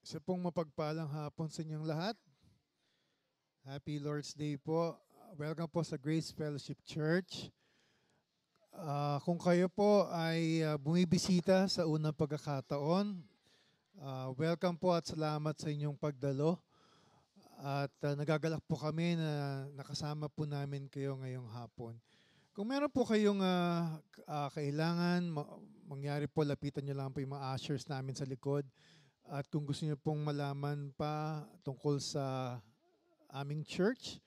Isa pong mapagpalang hapon sa inyong lahat. Happy Lord's Day po. Welcome po sa Grace Fellowship Church. Kung kayo po ay bumibisita sa unang pagkakataon, welcome po at salamat sa inyong pagdalo. At nagagalak po kami na nakasama po namin kayo ngayong hapon. Kung meron po kayong kailangan, mangyari po, lapitan nyo lang po yung mga ushers namin sa likod. At kung gusto niyo pong malaman pa tungkol sa aming church,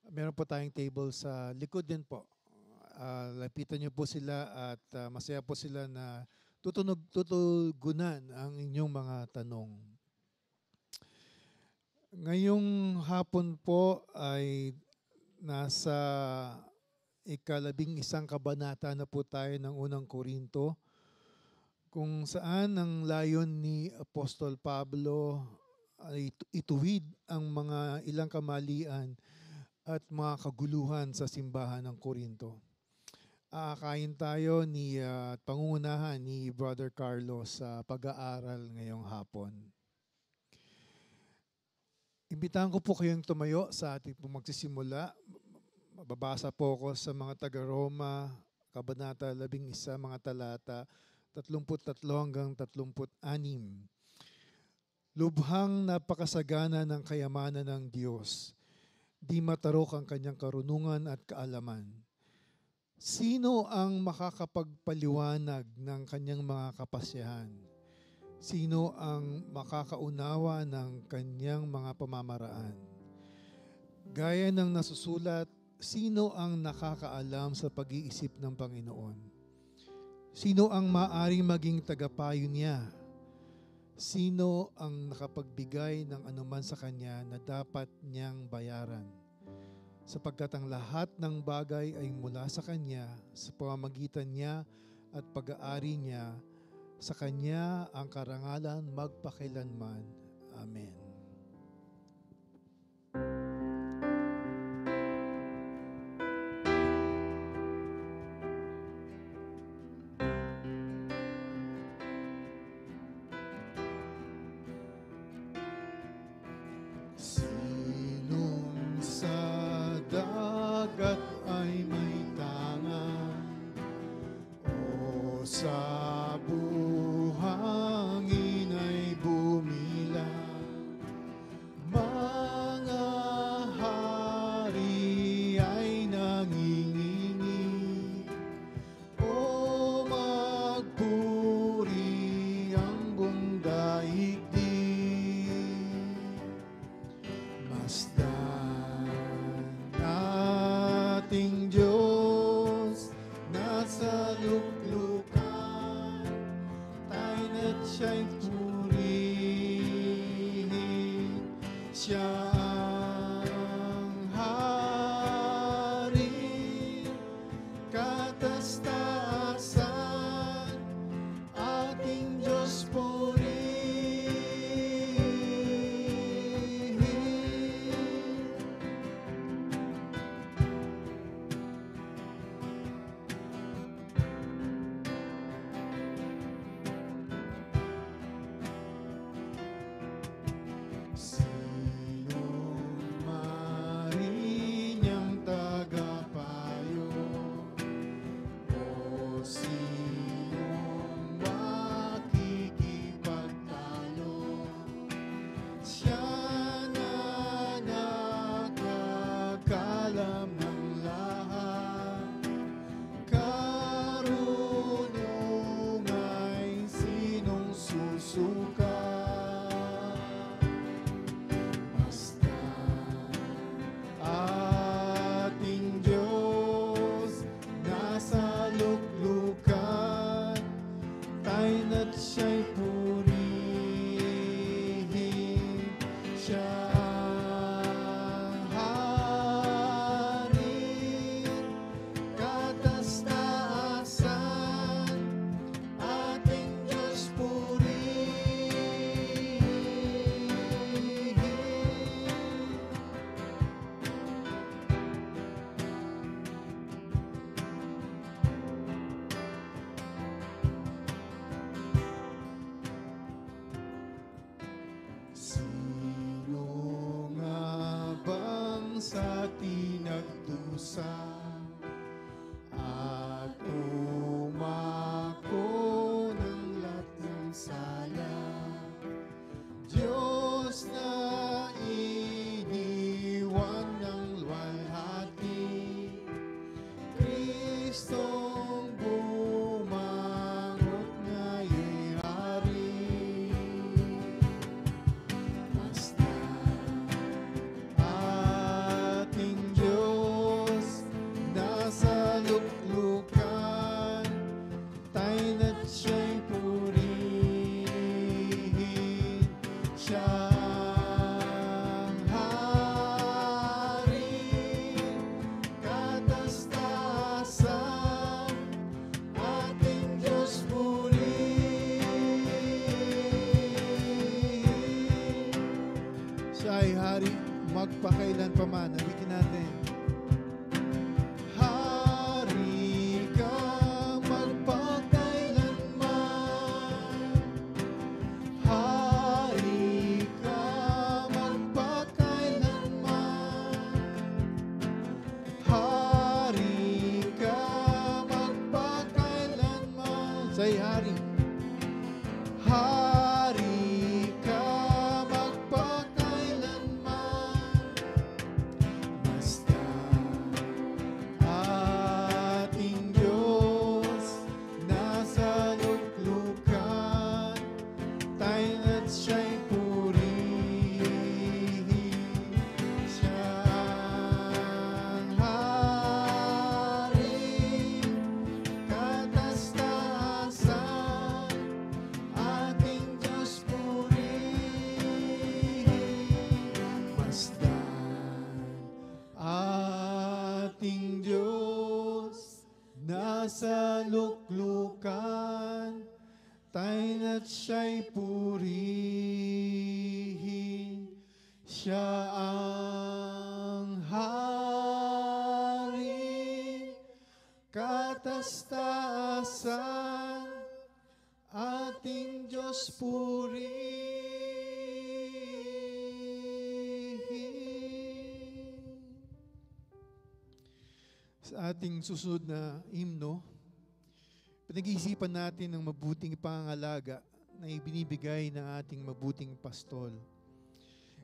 meron po tayong table sa likod din po. Lapitan niyo po sila at masaya po sila na tutugunan ang inyong mga tanong. Ngayong hapon po ay nasa ika-11 kabanata na po tayo ng unang Korinto, kung saan ang layon ni Apostol Pablo ay ituwid ang mga ilang kamalian at mga kaguluhan sa simbahan ng Korinto. Aakayin tayo at pangungunahan ni Brother Carlos sa pag-aaral ngayong hapon. Imbitahan ko po kayong tumayo sa ating magsisimula. Babasa po ako sa mga taga-Roma, Kabanata 11, mga talata 33 hanggang 36. Lubhang napakasagana ng kayamanan ng Diyos. Di matarok ang kanyang karunungan at kaalaman. Sino ang makakapagpaliwanag ng kanyang mga kapasyahan? Sino ang makakaunawa ng kanyang mga pamamaraan? Gaya ng nasusulat, sino ang nakakaalam sa pag-iisip ng Panginoon? Sino ang maaring maging tagapayo niya? Sino ang nakapagbigay ng anuman sa kanya na dapat niyang bayaran? Sapagkat ang lahat ng bagay ay mula sa kanya, sa pamamagitan niya at pag-aari niya, sa kanya ang karangalan magpakilanman. Amen. Sinong sa dagat ay may tangan, o sa buhangin ay bumilang, magpakailanpaman. Awitin natin. Hari ka magpakailanman. Hari ka magpakailanman. Hari ka magpakailanman. Say hari. Hari ka magpakailanman. Basta ating Diyos nasa luklukan, tayo at siya'y purihin. Siyang hari, kataas-taasan, ating Diyos purihin. Masdan ating Diyos nasa luklukan, tayo at siya'y purihin. Siya ang hari, kataas-taasan, ating Diyos purihin. Sa ating susunod na himno, pinag-iisipan natin ang mabuting pangalaga na ibinibigay ng ating mabuting pastol.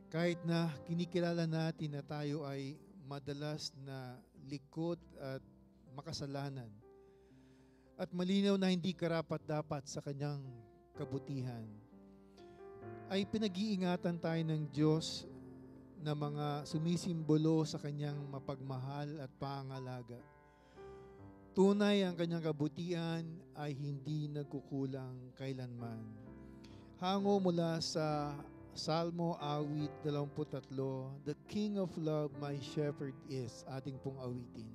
Kahit na kinikilala natin na tayo ay madalas na likot at makasalanan, at malinaw na hindi karapat-dapat sa kanyang kabutihan, ay pinag-iingatan tayo ng Diyos na mga sumisimbolo sa kanyang mapagmahal at pangalaga. Tunay ang kanyang kabutihan ay hindi nagkukulang kailanman. Hango mula sa Salmo awit 23, The King of Love, my shepherd is, ating pong awitin.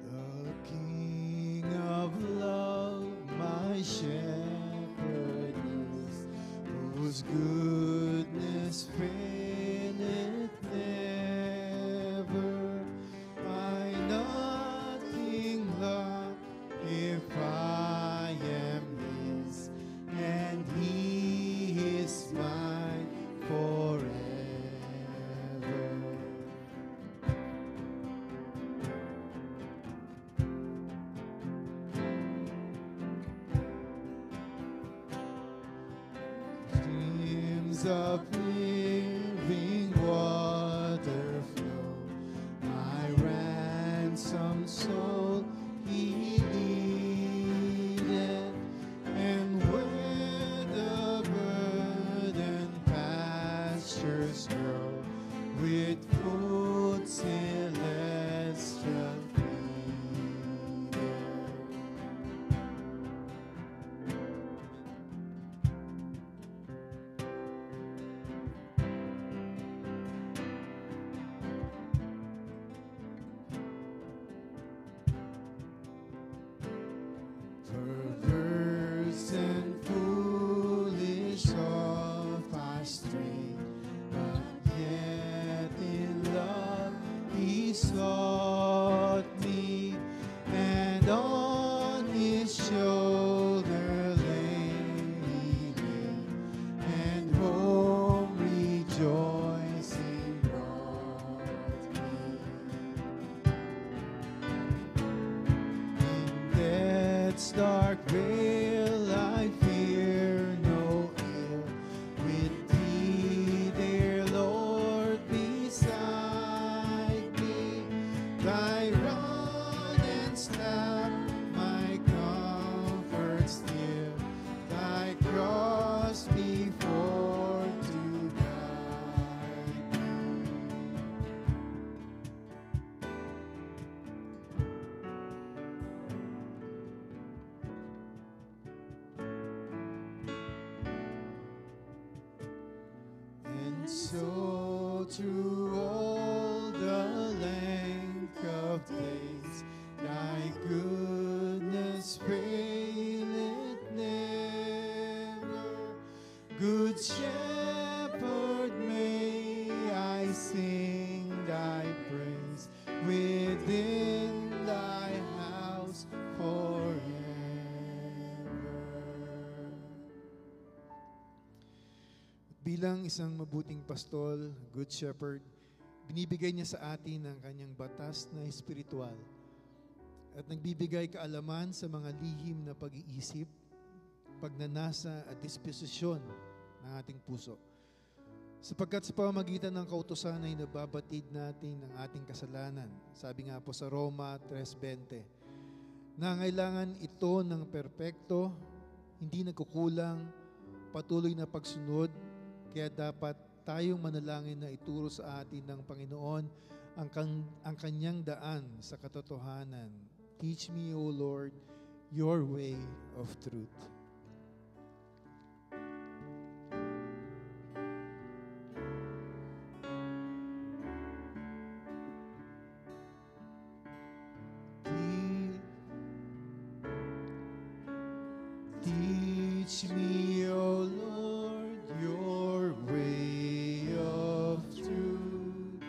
The King of Love, my shepherd is, whose goodness faileth never. I nothing lack if I am His, and He is mine forever. Streams of living water flow, my ransomed soul He leadeth, and where the verdant pastures grow, with food celestial feedeth. Perverse and foolish oft I stray, but yet in love He sought me, and on His shoulder laid me, and home rejoicing brought me. In death's dark veil I fear no ill, with Thee, dear Lord, beside me. Thy rod and staff my comfort still, Thy cross before to guide me. So through all the length of days, thy goodness faileth never. Good Shepherd, may I sing thy praise within thy house forever. Bilang isang mabuting pastol, good shepherd, binibigay niya sa atin ang kanyang batas na espiritual at nagbibigay kaalaman sa mga lihim na pag-iisip, pagnanasa at disposisyon ng ating puso. Sapagkat sa pamamagitan ng kautusan ay nababatid natin ang ating kasalanan. Sabi nga po sa Roma 3:20, nangailangan ito ng perpekto, hindi nagkukulang, patuloy na pagsunod. Kaya dapat tayong manalangin na ituro sa atin ng Panginoon ang kanyang daan sa katotohanan. Teach me, O Lord, your way of truth. Teach me, O Lord, your way of truth,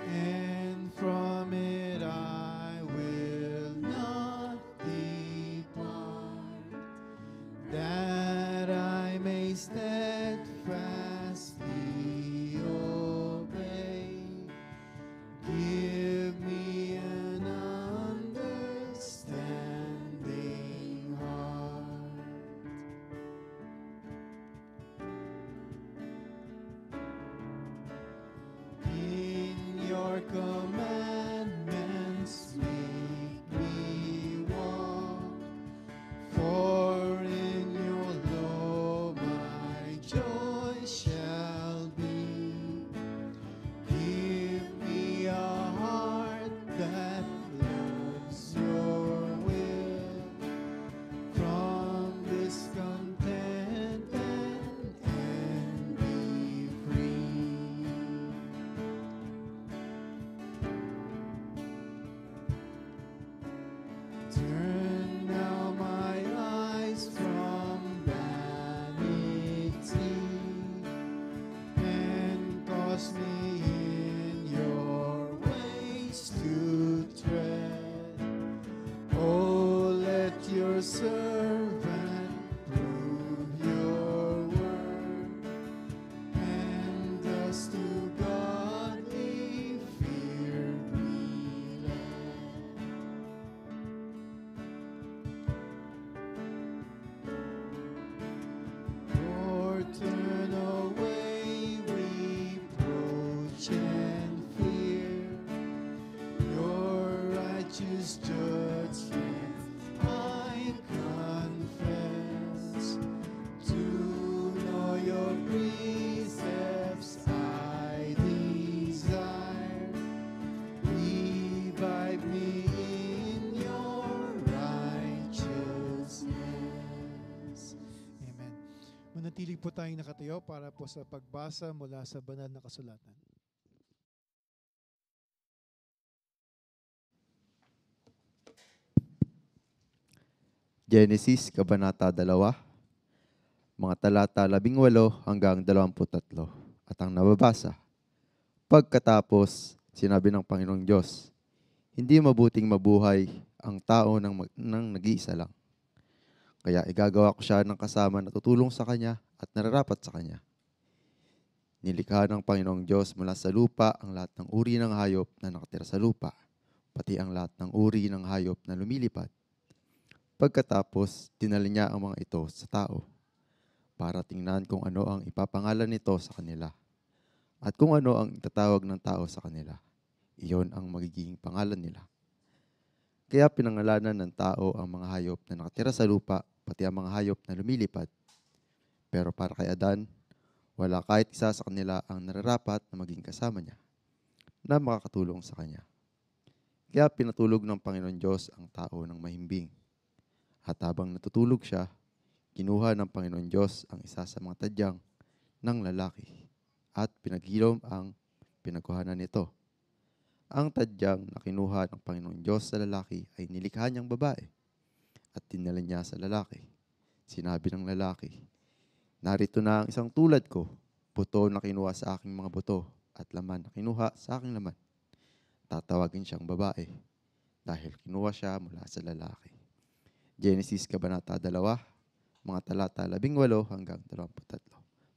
and from it I will not depart, that I may steadfastly obey. Give me an understanding heart. In your commandments make me walk, for in your law my joy shall be. Give me a heart that loves your will, from discontentment and be free. Turn now my eyes from vanity, and cause me in your ways to tread. Oh, let your servant prove your word, and thus to godly fear be led. Lord, turn away reproach and fear. Your righteous judgment I confess. To know your precepts I desire. Revive me in your righteousness. Amen. Manatili po tayong nakatayo para po sa pagbasa mula sa banal na kasulatan. Genesis, Kabanata 2, mga talata 18 hanggang 23. At ang nababasa, pagkatapos, sinabi ng Panginoong Diyos, hindi mabuting mabuhay ang tao ng nag-iisa lang. Kaya igagawa ko siya ng kasama na tutulong sa kanya at nararapat sa kanya. Nilikha ng Panginoong Diyos mula sa lupa ang lahat ng uri ng hayop na nakatira sa lupa, pati ang lahat ng uri ng hayop na lumilipad. Pagkatapos, dinala niya ang mga ito sa tao para tingnan kung ano ang ipapangalan nito sa kanila at kung ano ang itatawag ng tao sa kanila. Iyon ang magiging pangalan nila. Kaya pinangalanan ng tao ang mga hayop na nakatira sa lupa, pati ang mga hayop na lumilipad. Pero para kay Adan, wala kahit isa sa kanila ang nararapat na maging kasama niya, na makakatulong sa kanya. Kaya pinatulog ng Panginoon Diyos ang tao ng mahimbing. At habang natutulog siya, kinuha ng Panginoon Diyos ang isa sa mga tadyang ng lalaki at pinaghilom ang pinagkuhanan nito. Ang tadyang na kinuha ng Panginoong Diyos sa lalaki ay nilikha niyang babae at dinala niya sa lalaki. Sinabi ng lalaki, narito na ang isang tulad ko, buto na kinuha sa aking mga buto at laman na kinuha sa aking laman. Tatawagin siyang babae dahil kinuha siya mula sa lalaki. Genesis Kabanata 2, mga talata 18 hanggang 23.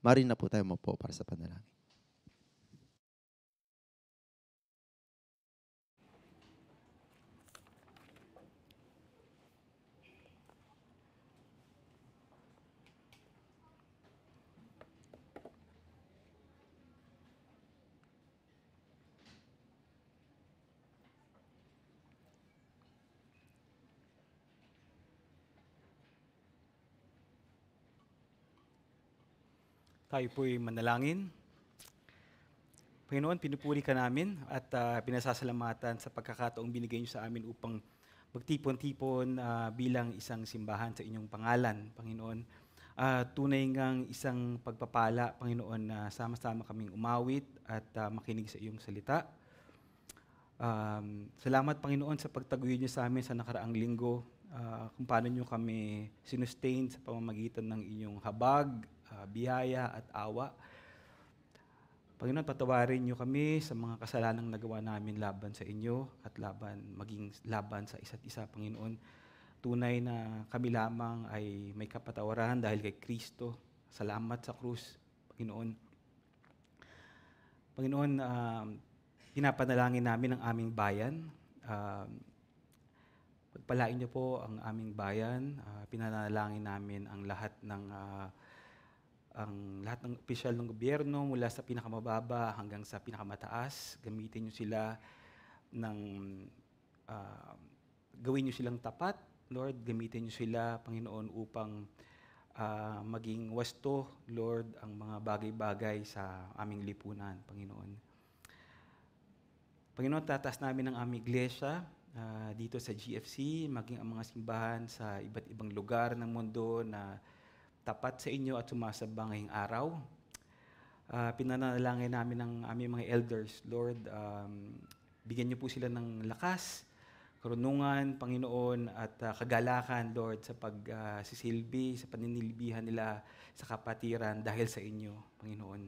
Mari na po tayo mapo para sa panalangin. Tayo po'y manalangin. Panginoon, pinupuri ka namin at pinasasalamatan sa pagkakataong binigay niyo sa amin upang magtipon-tipon bilang isang simbahan sa inyong pangalan, Panginoon. Tunay ngang isang pagpapala, Panginoon, na sama-sama kaming umawit at makinig sa iyong salita. Salamat, Panginoon, sa pagtaguyod niyo sa amin sa nakaraang linggo, kung paano niyo kami sinustain sa pamamagitan ng inyong habag, biyaya at awa. Panginoon, patawarin niyo kami sa mga kasalanang nagawa namin laban sa inyo at maging laban sa isa't isa, Panginoon. Tunay na kami lamang ay may kapatawaran dahil kay Kristo. Salamat sa krus, Panginoon. Panginoon, pinapanalangin namin ang aming bayan. Pagpalain niyo po ang aming bayan. Pinanalangin namin ang lahat ng opisyal ng gobyerno mula sa pinakamababa hanggang sa pinakamataas. Gamitin niyo sila gawin niyo silang tapat, Lord. Gamitin niyo sila, Panginoon, upang maging wasto, Lord, ang mga bagay-bagay sa aming lipunan, Panginoon. Panginoon, tataas namin ang aming iglesia dito sa GFC, maging ang mga simbahan sa iba't ibang lugar ng mundo na tapat sa inyo at sumasamba ngayong araw. Pinanalangin namin ang aming mga elders, Lord. Bigyan niyo po sila ng lakas, karunungan, Panginoon, at kagalakan, Lord, sa pagsisilbi, sa paninilbihan nila sa kapatiran dahil sa inyo, Panginoon.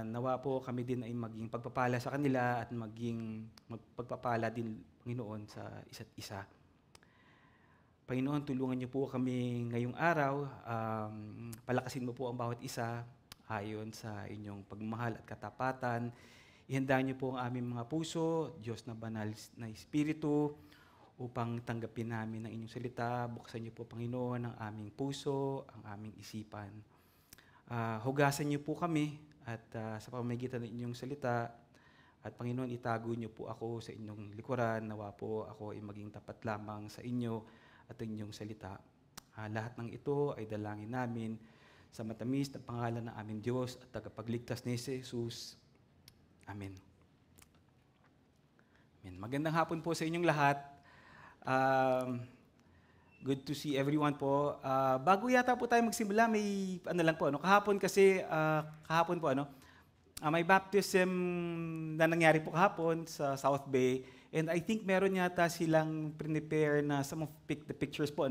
Nawa po kami din ay maging pagpapala sa kanila at maging pagpapala din, Panginoon, sa isa't isa. Panginoon, tulungan niyo po kami ngayong araw. Palakasin mo po ang bawat isa ayon sa inyong pagmamahal at katapatan. Ihanda niyo po ang aming mga puso, Diyos na banal na Espiritu, upang tanggapin namin ang inyong salita. Buksan niyo po, Panginoon, ang aming puso, ang aming isipan. Hugasan niyo po kami at sa pamamagitan ng inyong salita. At Panginoon, itago niyo po ako sa inyong likuran. Nawa po ako ay maging tapat lamang sa inyo at inyong salita. Lahat ng ito ay dalangin namin sa matamis na pangalan ng aming Diyos at tagapagligtas ni Jesus. Amen. Amen. Magandang hapon po sa inyong lahat. Good to see everyone po. Bago yata po tayo magsimula, may kahapon po, may baptism na nangyari po kahapon sa South Bay. And I think meron yata silang prepare na some of the pictures po,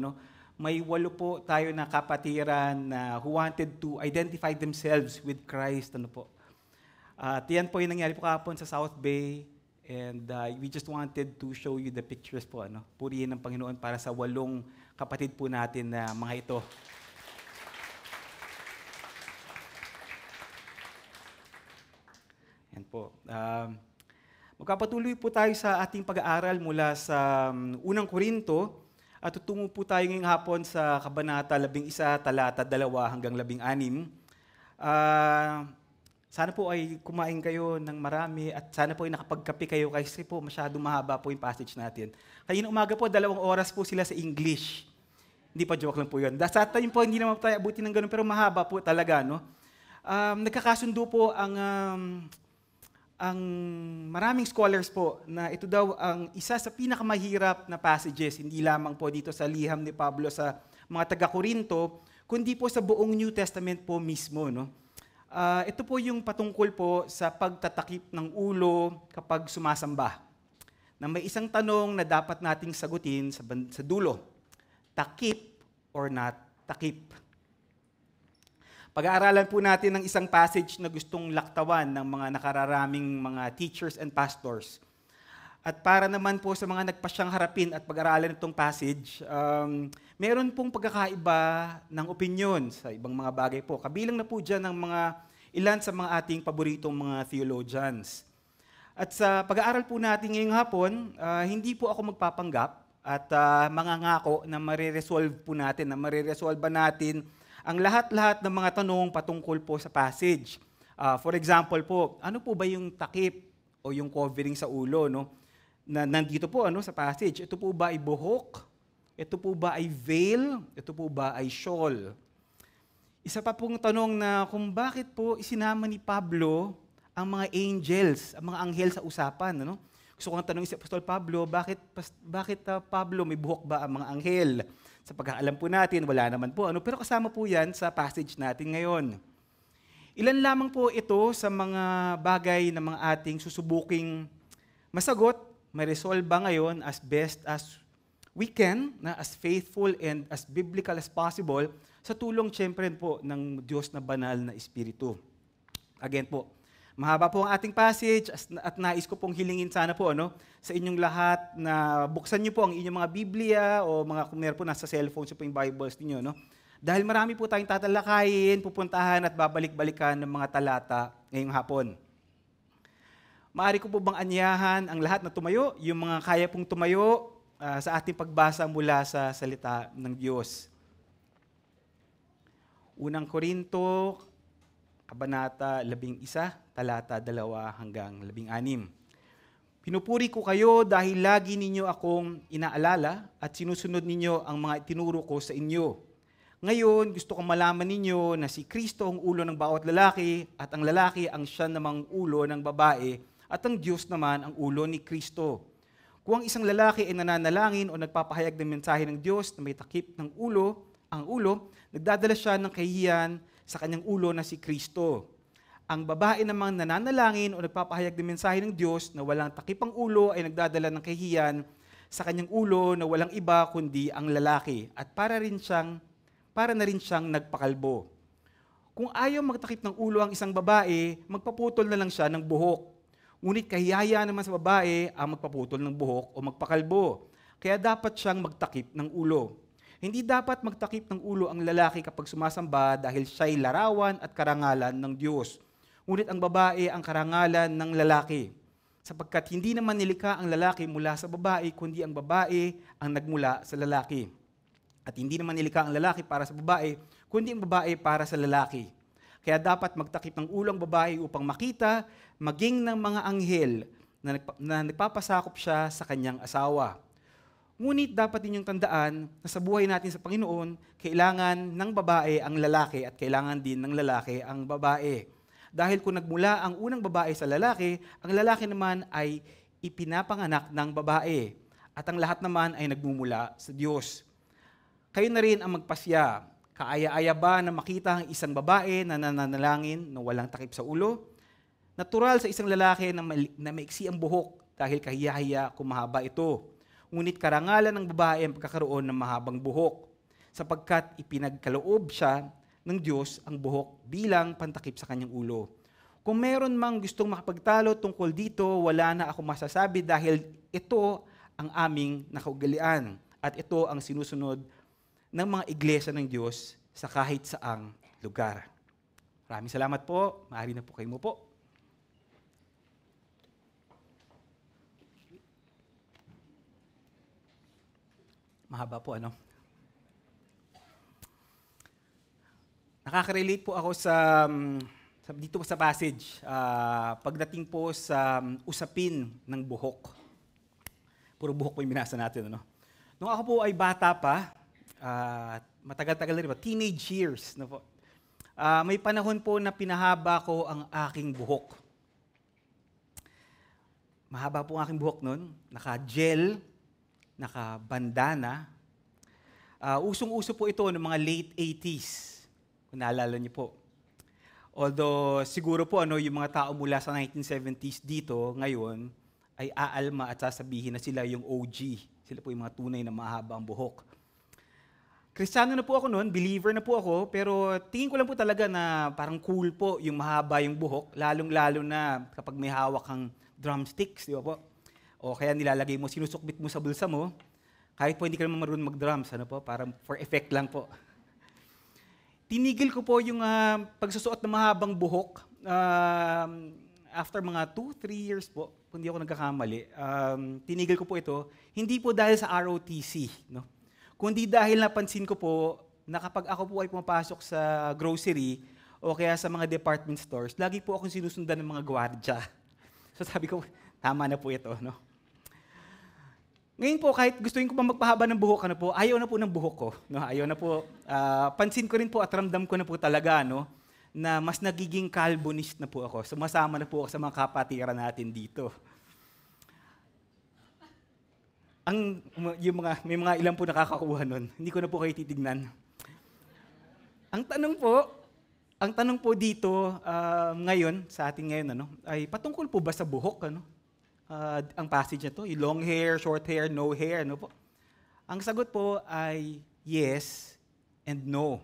May 8 po tayo na kapatiran na who wanted to identify themselves with Christ, At yan po yung nangyari po kahapon sa South Bay. And we just wanted to show you the pictures po, Purihin ng Panginoon para sa 8 kapatid po natin na mga ito. Yan po. Magpapatuloy po tayo sa ating pag-aaral mula sa unang Korinto at tutungo po tayo ngayong hapon sa Kabanata 11, talata 2 hanggang 16. Sana po ay kumain kayo ng marami at sana po ay nakapagkape kayo kasi po masyadong mahaba po yung passage natin. Kanina umaga po, 2 oras po sila sa English. Hindi pa, joke lang po yun. Sa time po, hindi naman tayo abutin ng ganun, pero mahaba po talaga, Nagkakasundo po ang maraming scholars po na ito daw ang isa sa pinakamahirap na passages, hindi lamang po dito sa liham ni Pablo sa mga taga-Korinto, kundi po sa buong New Testament po mismo. Ito po yung patungkol po sa pagtatakip ng ulo kapag sumasamba. Na may isang tanong na dapat nating sagutin sa dulo. Takip or not takip? Pag-aaralan po natin ng isang passage na gustong laktawan ng mga nakararaming mga teachers and pastors. At para naman po sa mga nagpasyang harapin at pag-aralan itong passage, meron pong pagkakaiba ng opinion sa ibang mga bagay po. Kabilang na po dyan ng ilan sa mga ating paboritong mga theologians. At sa pag-aaral po natin ngayong hapon, hindi po ako magpapanggap at mangangako na mariresolve po natin, na mariresolve natin ang lahat-lahat ng mga tanong patungkol po sa passage. For example po, ano po ba yung takip o yung covering sa ulo, no? Na nandito po sa passage. Ito po ba ay buhok? Ito po ba ay veil? Ito po ba ay shawl? Isa pa pong tanong na kung bakit po isinama ni Pablo ang mga angels, ang mga anghel sa usapan, ano? Gusto ko nga tanongin si Apostol Pablo, bakit Pablo may buhok ba ang mga anghel? Sa pagkaalam po natin, wala naman po, ano? Pero kasama po yan sa passage natin ngayon. Ilan lamang po ito sa mga bagay na mga ating susubuking masagot, ma-resolve ba ngayon as best as we can, na as faithful and as biblical as possible, sa tulong siyempre po ng Diyos na banal na Espiritu. Again po, mahaba po ang ating passage at nais ko pong hilingin sana po sa inyong lahat na buksan niyo po ang inyong mga Biblia o kung meron po nasa cellphone po yung Bibles niyo, no? Dahil marami po tayong tatalakayin, pupuntahan at babalik-balikan ng mga talata ngayong hapon. Maaari ko po bang anyahan ang lahat na tumayo, yung mga kaya pong tumayo sa ating pagbasa mula sa salita ng Diyos. Unang Korinto, Kabanata 11, talata 2 hanggang 16. Pinupuri ko kayo dahil lagi ninyo akong inaalala at sinusunod ninyo ang mga itinuro ko sa inyo. Ngayon, gusto kong malaman ninyo na si Kristo ang ulo ng bawat lalaki at ang lalaki ang siya namang ulo ng babae at ang Diyos naman ang ulo ni Kristo. Kung ang isang lalaki ay nananalangin o nagpapahayag ng mensahe ng Diyos na may takip ng ang ulo, nagdadala siya ng kahihiyan sa kanyang ulo na si Kristo. Ang babae namang nananalangin o nagpapahayag ng mensahe ng Diyos na walang takip ang ulo ay nagdadala ng kahihiyan sa kanyang ulo na walang iba kundi ang lalaki at para na rin siyang nagpakalbo. Kung ayaw magtakip ng ulo ang isang babae, magpaputol na lang siya ng buhok. Ngunit kahiyaya naman sa babae ang magpaputol ng buhok o magpakalbo. Kaya dapat siyang magtakip ng ulo. Hindi dapat magtakip ng ulo ang lalaki kapag sumasamba dahil siya'y larawan at karangalan ng Diyos. Ngunit ang babae ang karangalan ng lalaki. Sapagkat hindi naman nilikha ang lalaki mula sa babae, kundi ang babae ang nagmula sa lalaki. At hindi naman nilikha ang lalaki para sa babae, kundi ang babae para sa lalaki. Kaya dapat magtakip ng ulo ang babae upang makita, maging ng mga anghel na nagpapasakop siya sa kanyang asawa. Ngunit dapat ninyong tandaan na sa buhay natin sa Panginoon, kailangan ng babae ang lalaki at kailangan din ng lalaki ang babae. Dahil kung nagmula ang unang babae sa lalaki, ang lalaki naman ay ipinapanganak ng babae at ang lahat naman ay nagmumula sa Diyos. Kayo na rin ang magpasya. Kaaya-aya ba na makita ang isang babae na nananalangin na walang takip sa ulo? Natural sa isang lalaki na maiksi ang buhok dahil kahiya-hiya kung mahaba ito. Ngunit karangalan ng babae ang pagkakaroon ng mahabang buhok, sapagkat ipinagkaloob siya ng Diyos ang buhok bilang pantakip sa kanyang ulo. Kung meron mang gustong makapagtalo tungkol dito, wala na ako masasabi dahil ito ang aming nakaugalian at ito ang sinusunod ng mga iglesia ng Diyos sa kahit saang lugar. Maraming salamat po. Maaari na po kayo mo po. Mahaba po, Nakaka-relate po ako dito sa passage, pagdating po sa usapin ng buhok. Puro buhok po yung binasa natin, Nung ako po ay bata pa, matagal-tagal na rin po, teenage years, may panahon po na pinahaba ko ang aking buhok. Mahaba po ang aking buhok noon, naka-gel, naka-bandana. Usong-uso po ito noong mga late 80s, kung naalala niyo po. Although siguro po yung mga tao mula sa 1970s dito ngayon ay aalma at sasabihin na sila yung OG. Sila po yung mga tunay na mahaba ang buhok. Kristiyano na po ako noon, believer na po ako, pero tingin ko lang po talaga na parang cool po yung mahaba yung buhok, lalong-lalo na kapag may hawak kang drumsticks, di ba po? O kaya nilalagay mo, sinusukbit mo sa bulsa mo, kahit po hindi ka naman marunong mag-drums, para for effect lang po. Tinigil ko po yung pagsusuot ng mahabang buhok after mga 2-3 years po, kung hindi ako nagkakamali. Tinigil ko po ito, hindi po dahil sa ROTC, no? Kundi dahil napansin ko po na kapag ako po ay pumapasok sa grocery o kaya sa mga department stores, lagi po akong sinusundan ng mga gwardya. So sabi ko, tama na po ito, no? Ngayon po, kahit gustuin ko pa magpahaba ng buhok, ayaw na po ng buhok ko. No? Ayaw na po. Pansin ko rin po at ramdam ko na po talaga, na mas nagiging Calvinist na po ako. Sumasama na po ako sa mga kapatiran natin dito. May mga ilan po nakakakuha nun. Hindi ko na po kayo titignan. Ang tanong po dito ngayon, sa atin ngayon, ay patungkol po ba sa buhok? Ang passage na to, yung long hair, short hair, no hair, po? Ang sagot po ay yes and no.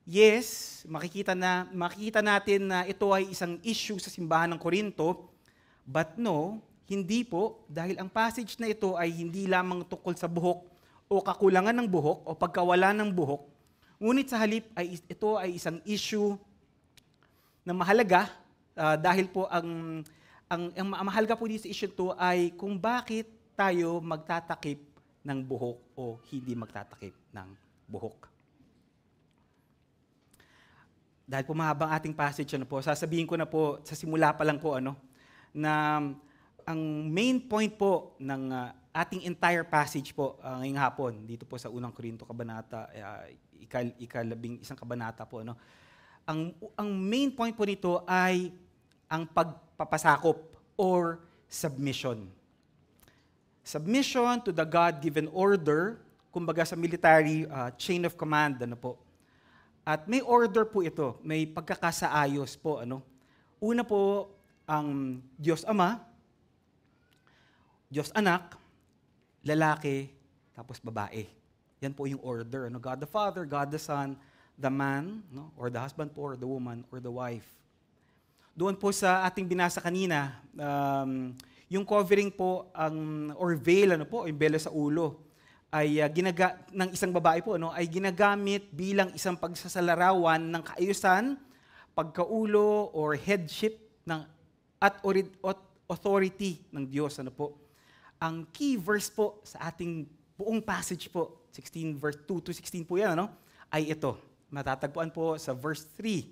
Yes, makikita natin na ito ay isang issue sa simbahan ng Korinto, but no, hindi po, dahil ang passage na ito ay hindi lamang tungkol sa buhok o kakulangan ng buhok o pagkawala ng buhok, ngunit sa halip ay ito ay isang issue na mahalaga dahil po ang mahalaga po dito sa issue to ay kung bakit tayo magtatakip ng buhok o hindi magtatakip ng buhok. Dahil po mahabang ating passage, sasabihin ko na po sa simula pa lang po, na ang main point po ng ating entire passage po ngayong hapon, dito po sa unang Korinto kabanata, isang kabanata po, ang main point po nito ay ang pagpapasakop or submission. Submission to the God-given order, kumbaga sa military chain of command, po. At may order po ito, may pagkakasaayos po, Una po, ang Diyos Ama, Diyos Anak, lalaki, tapos babae. Yan po yung order, God the Father, God the Son, the man, or the husband po, or the woman, or the wife. Doon po sa ating binasa kanina, yung covering po or veil yung belo sa ulo ay ng isang babae po ay ginagamit bilang isang pagsasalarawan ng kaayusan, pagkaulo or headship at authority ng Diyos po. Ang key verse po sa ating buong passage po, 16 verse 2 to 16 po yan, ay ito. Matatagpuan po sa verse 3.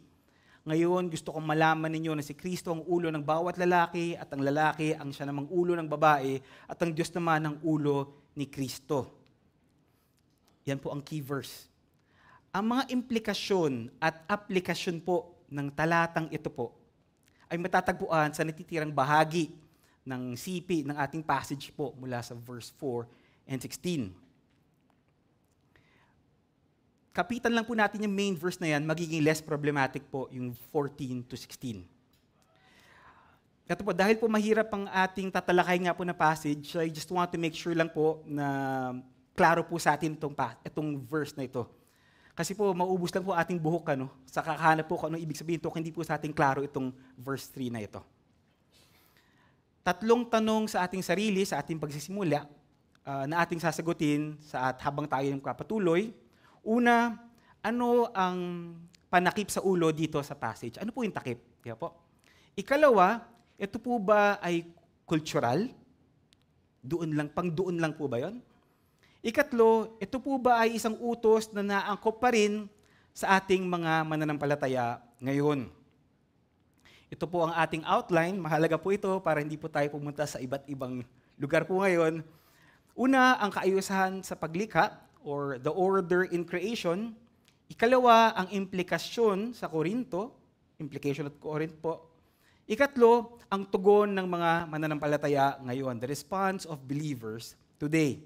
Ngayon, gusto kong malaman ninyo na si Kristo ang ulo ng bawat lalaki at ang lalaki ang siya namang ulo ng babae at ang Diyos naman ang ulo ni Kristo. Yan po ang key verse. Ang mga implikasyon at aplikasyon po ng talatang ito po ay matatagpuan sa natitirang bahagi ng sipi ng ating passage po mula sa verse 4 and 16. Kapitan lang po natin yung main verse na yan, magiging less problematic po yung 14 to 16. Ito po, dahil po mahirap ang ating tatalakay nga po na passage, I just want to make sure lang po na klaro po sa atin itong verse na ito. Kasi po, maubos lang po ating buhok, sa kakahanap po kung anong ibig sabihin ito, hindi po sa ating klaro itong verse 3 na ito. Tatlong tanong sa ating sarili, sa ating pagsisimula, na ating sasagutin habang tayo ng kapatuloy. Una, ano ang panakip sa ulo dito sa passage? Ano po yung takip? Kaya po. Ikalawa, ito po ba ay cultural? Pang doon lang po ba yon? Ikatlo, ito po ba ay isang utos na naangkop pa rin sa ating mga mananampalataya ngayon? Ito po ang ating outline. Mahalaga po ito para hindi po tayo pumunta sa iba't ibang lugar po ngayon. Una, ang kaayusan sa paglikha, or the order in creation. Ikalawa, ang implikasyon sa Korinto, implication at Corinth po. Ikatlo, ang tugon ng mga mananampalataya ngayon, the response of believers today.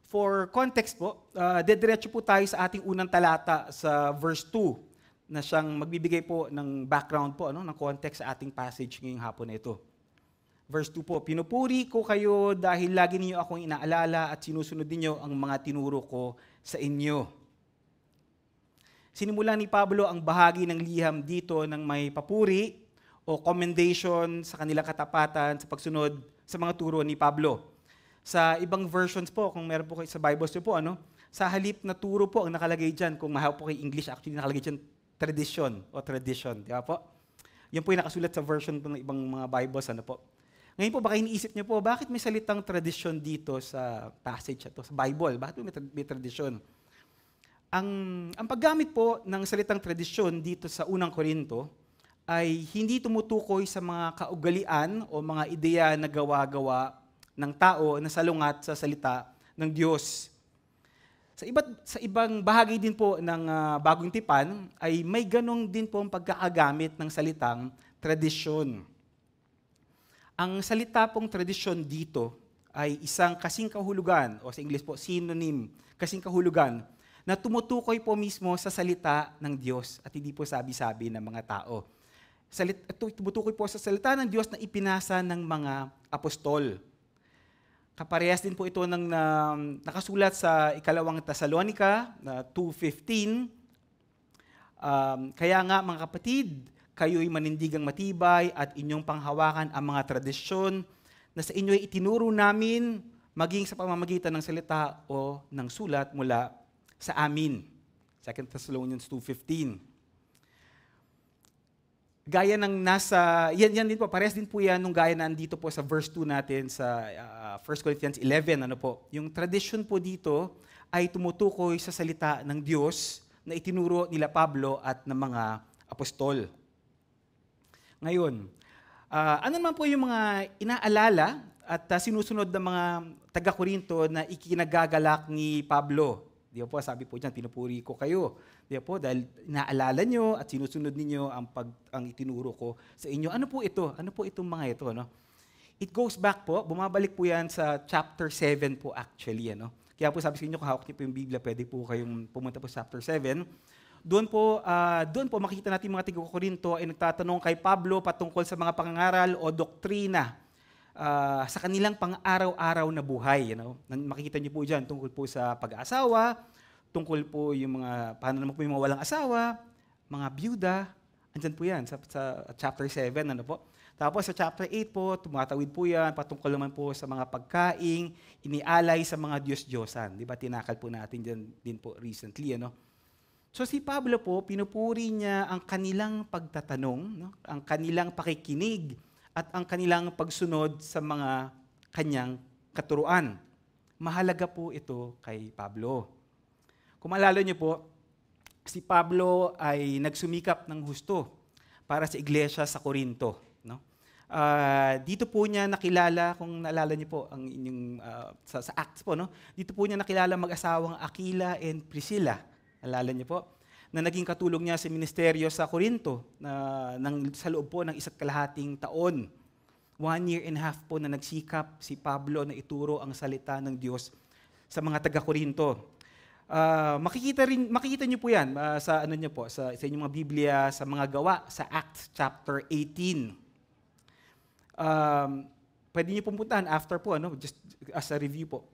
For context po, dediretso po tayo sa ating unang talata sa verse 2. na siyang magbibigay po ng background po, ng context sa ating passage ngayong hapon na ito. Verse 2 po, pinupuri ko kayo dahil lagi ninyo akong inaalala at sinusunod ninyo ang mga tinuro ko sa inyo. Sinimula ni Pablo ang bahagi ng liham dito ng may papuri o commendation sa kanilang katapatan sa pagsunod sa mga turo ni Pablo. Sa ibang versions po, kung meron po kayo sa Bibles po, sa halip na turo po ang nakalagay dyan, kung mahal po kay English, actually nakalagay dyan tradition. Di ba po? Yan po yung nakasulat sa version ng ibang mga Bibles. Po. Ngayon po, baka iniisip niyo po, bakit may salitang tradition dito sa passage ito, sa Bible? Bakit may tradition? Ang paggamit po ng salitang tradisyon dito sa unang Korinto ay hindi tumutukoy sa mga kaugalian o mga ideya na gawa-gawa ng tao na salungat sa salita ng Diyos. Sa ibang bahagi din po ng Bagong Tipan ay may ganong din po ang pagkakagamit ng salitang tradisyon. Ang salita pong tradisyon dito ay isang kasing kahulugan, o sa English po, synonym, kasing kahulugan, na tumutukoy po mismo sa salita ng Diyos at hindi po sabi-sabi ng mga tao. Tumutukoy po sa salita ng Diyos na ipinasa ng mga apostol. Kaparehas din po ito ng nakasulat sa ikalawang Tesalonica 2:15. Kaya nga mga kapatid, kayo'y manindigang matibay at inyong panghawakan ang mga tradisyon na sa inyo'y itinuro namin maging sa pamamagitan ng salita o ng sulat mula sa amin. 2 Thessalonians 2:15. Gaya ng yan din po, parehas din po yan nung gaya na andito po sa verse 2 natin sa 1 Corinthians 11. Yung tradition po dito ay tumutukoy sa salita ng Diyos na itinuro nila Pablo at ng mga apostol. Ngayon, ano naman po yung mga inaalala at sinusunod ng mga taga-Korinto na ikinagagalak ni Pablo? Di po, sabi po dyan, pinupuri ko kayo. Di po, dahil inaalala nyo at sinusunod ninyo ang itinuro ko sa inyo. Ano po ito? Ano po itong mga ito? It goes back po, bumabalik po yan sa chapter 7 po actually. Kaya po sabi sa inyo, kung hawak niyo po yung Biblia, pwede po kayong pumunta po sa chapter 7. Doon po makikita natin mga taga-Korinto ay nagtatanong kay Pablo patungkol sa mga pangangaral o doktrina sa kanilang pang-araw-araw na buhay. Makikita niyo po dyan tungkol po sa pag-aasawa, tungkol po yung mga, paano naman po yung mga walang asawa, mga byuda, andyan po yan sa chapter 7. Tapos sa chapter 8 po, tumatawid po yan, patungkol naman po sa mga pagkaing, inialay sa mga Diyos-Diyosan. Di ba, tinakal po natin dyan din po recently. So si Pablo po, pinupuri niya ang kanilang pagtatanong, ang kanilang pakikinig, at ang kanilang pagsunod sa mga kanyang katuruan. Mahalaga po ito kay Pablo. Kung maalala niyo po, si Pablo ay nagsumikap ng husto para sa iglesia sa Korinto. Dito po niya nakilala, kung naalala niyo po ang inyong sa Acts po, dito po niya nakilala mag-asawang Aquila and Priscilla. Naalala niyo po? Na naging katulong niya sa ministeryo sa Korinto sa loob po ng 1.5 taon. 1.5 years po na nagsikap si Pablo na ituro ang salita ng Diyos sa mga taga-Korinto. Makikita niyo po yan sa sa inyong mga Biblia, sa mga gawa, sa Acts chapter 18. Pwede niyo pumuntahan after po, just as a review po.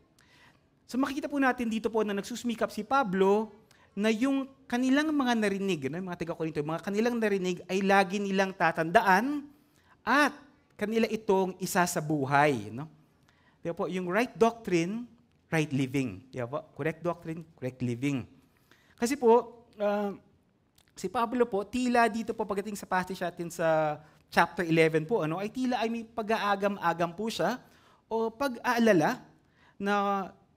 So makikita po natin dito po na nagsusumikap si Pablo na yung kanilang mga narinig, mga taga-Korinto, mga kanilang narinig ay lagi nilang tatandaan at kanila itong isa sa buhay. Diba po, yung right doctrine, right living. Diba po? Correct doctrine, correct living. Kasi po, si Pablo po, tila dito po pagdating sa passage natin sa chapter 11 po, ay tila ay may pag-aagam-agam po siya o pag-aalala na